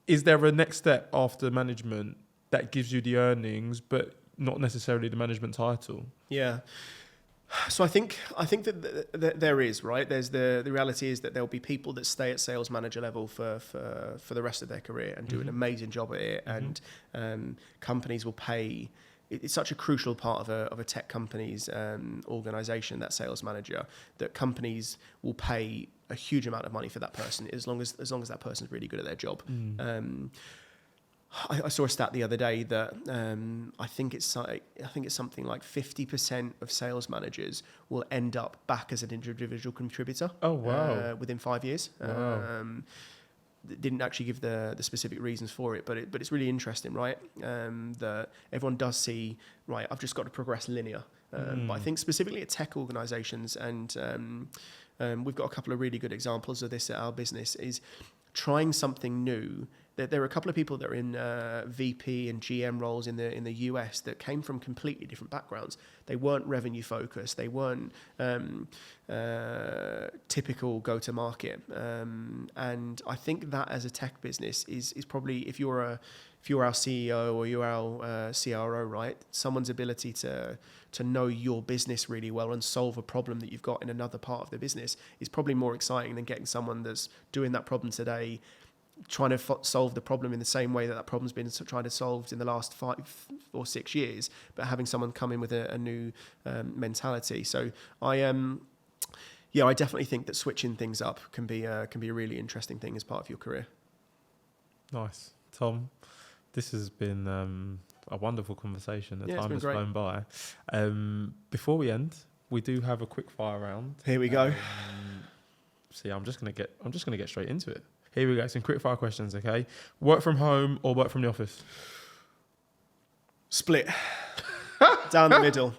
Is there a next step after management that gives you the earnings, but not necessarily the management title? Yeah. So I think that there is, right. There's the reality is that there'll be people that stay at sales manager level for the rest of their career and do an amazing job at it, and companies will pay. It's such a crucial part of a tech company's organization, that sales manager, that companies will pay a huge amount of money for that person as long as that person's really good at their job. I saw a stat the other day that I think it's something like 50% of sales managers will end up back as an individual contributor. Oh wow! Within 5 years. Wow. Didn't actually give the specific reasons for it, but it's really interesting, right? That everyone does see, right, I've just got to progress linear. But I think specifically at tech organizations, and we've got a couple of really good examples of this at our business, is trying something new. There are a couple of people that are in VP and GM roles in the US that came from completely different backgrounds. They weren't revenue focused. They weren't typical go-to-market. And I think that as a tech business is probably, if you're our CEO or you're our CRO, right, someone's ability to know your business really well and solve a problem that you've got in another part of the business is probably more exciting than getting someone that's doing that problem today, trying to solve the problem in the same way that problem's been trying to solved in the last 5 or 6 years, but having someone come in with a new mentality. So I definitely think that switching things up can be a really interesting thing as part of your career. Nice. Tom, this has been a wonderful conversation. The time has flown by. Before we end, we do have a quick fire round. Here we go. See, I'm just gonna get straight into it. Here we go. Some quick fire questions, okay? Work from home or work from the office? Split. Down the middle.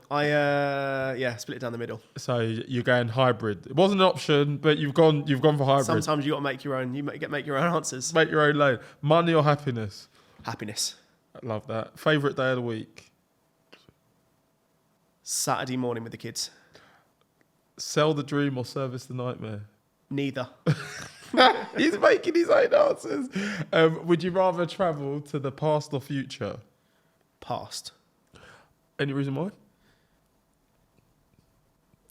Split it down the middle. So you're going hybrid. It wasn't an option, but you've gone for hybrid. Sometimes you got to make your own. Make your own answers. Make your own lane. Money or happiness? Happiness. I love that. Favorite day of the week? Saturday morning with the kids. Sell the dream or service the nightmare? Neither. He's making his own answers. Would you rather travel to the past or future? Past. Any reason why?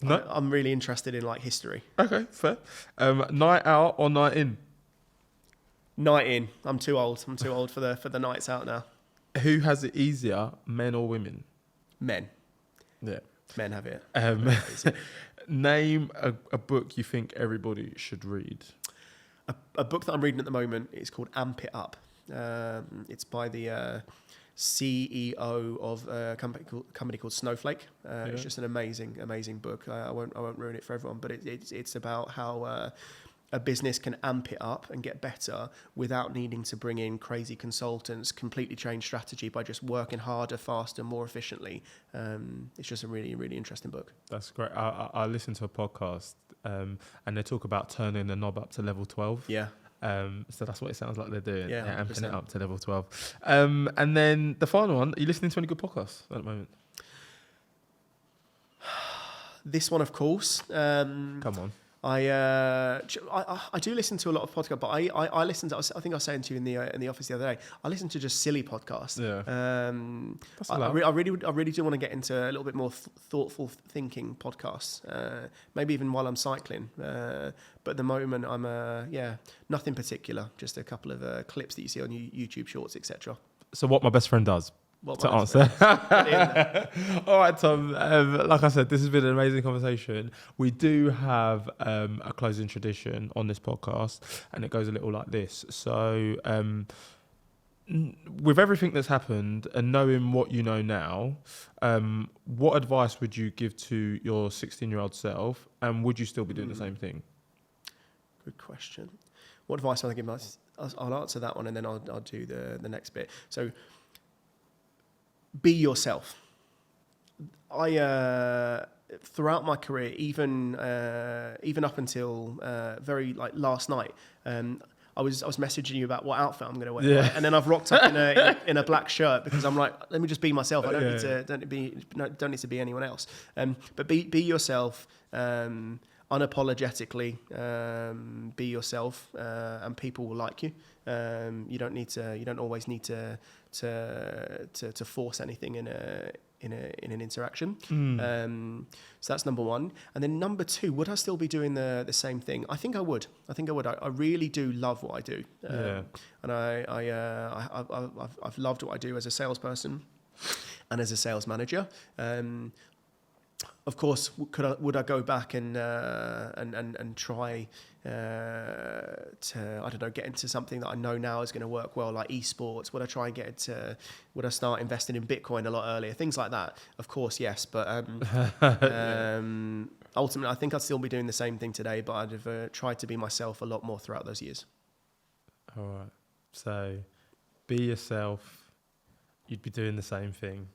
No? I'm really interested in like history. Okay, fair. Night out or night in? Night in. I'm too old. I'm too old for the nights out now. Who has it easier, men or women? Men. Yeah. Men have it. Name a book you think everybody should read. A book that I'm reading at the moment is called Amp It Up. It's by the CEO of a company called Snowflake. It's just an amazing book. I won't ruin it for everyone, but it's about how a business can amp it up and get better without needing to bring in crazy consultants, completely change strategy by just working harder, faster, more efficiently. It's just a really, really interesting book. That's great. I listened to a podcast and they talk about turning the knob up to level 12. Yeah. So that's what it sounds like they're doing. Yeah, they're amping it up to level 12. And then the final one, are you listening to any good podcasts at the moment? This one, of course. Come on. I do listen to a lot of podcasts, but I listen to. I think I was saying to you in the office the other day. I listen to just silly podcasts. Yeah. I really do want to get into a little bit more thoughtful thinking podcasts. Maybe even while I'm cycling. But at the moment, I'm nothing particular. Just a couple of clips that you see on YouTube Shorts, etc. So what my best friend does. To answer. All right, Tom. Like I said, this has been an amazing conversation. We do have a closing tradition on this podcast, and it goes a little like this. So, with everything that's happened and knowing what you know now, what advice would you give to your 16-year-old self, and would you still be doing the same thing? Good question. What advice would I give myself? I'll answer that one, and then I'll do the next bit. So, be yourself. I throughout my career, even up until very like last night, I was messaging you about what outfit I'm going to wear, right? And then I've rocked up in a black shirt because I'm like, let me just be myself. I don't need to be anyone else. But be yourself. Unapologetically, be yourself, and people will like you. You don't always need to force anything in an interaction. So that's number one. And then number two, would I still be doing the same thing? I think I would. I really do love what I do. And I've loved what I do as a salesperson and as a sales manager. Of course, would I go back and try to, I don't know, get into something that I know now is going to work well, like esports? Would I try and would I start investing in Bitcoin a lot earlier? Things like that. Of course, yes. But ultimately, I think I'd still be doing the same thing today, but I'd have tried to be myself a lot more throughout those years. All right. So be yourself. You'd be doing the same thing.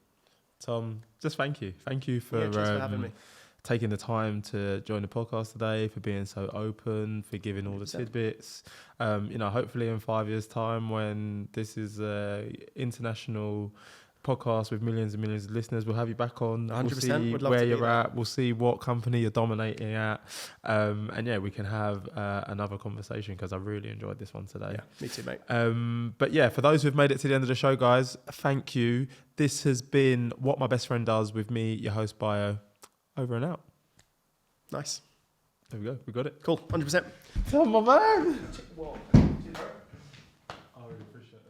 Tom, just thank you. Thank you for having me. Taking the time to join the podcast today, for being so open, for giving all the tidbits. Hopefully in 5 years' time, when this is an international podcast with millions and millions of listeners, we'll have you back on. 100%. We'll see where you're at. We'll see what company you're dominating at. We can have another conversation, because I really enjoyed this one today. Yeah, me too, mate. For those who've made it to the end of the show, guys, thank you. This has been What My Best Friend Does with me, your host, Bayo. Over and out. Nice. There we go. We got it. Cool. 100%. Tell my man.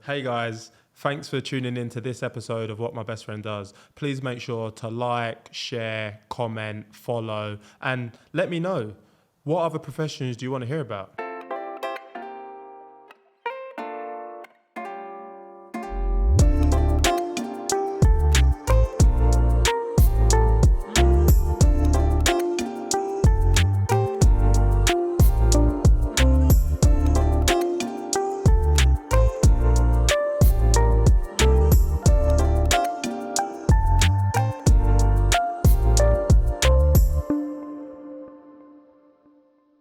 Hey, guys. Thanks for tuning in to this episode of What My Best Friend Does. Please make sure to like, share, comment, follow, and let me know, what other professions do you want to hear about?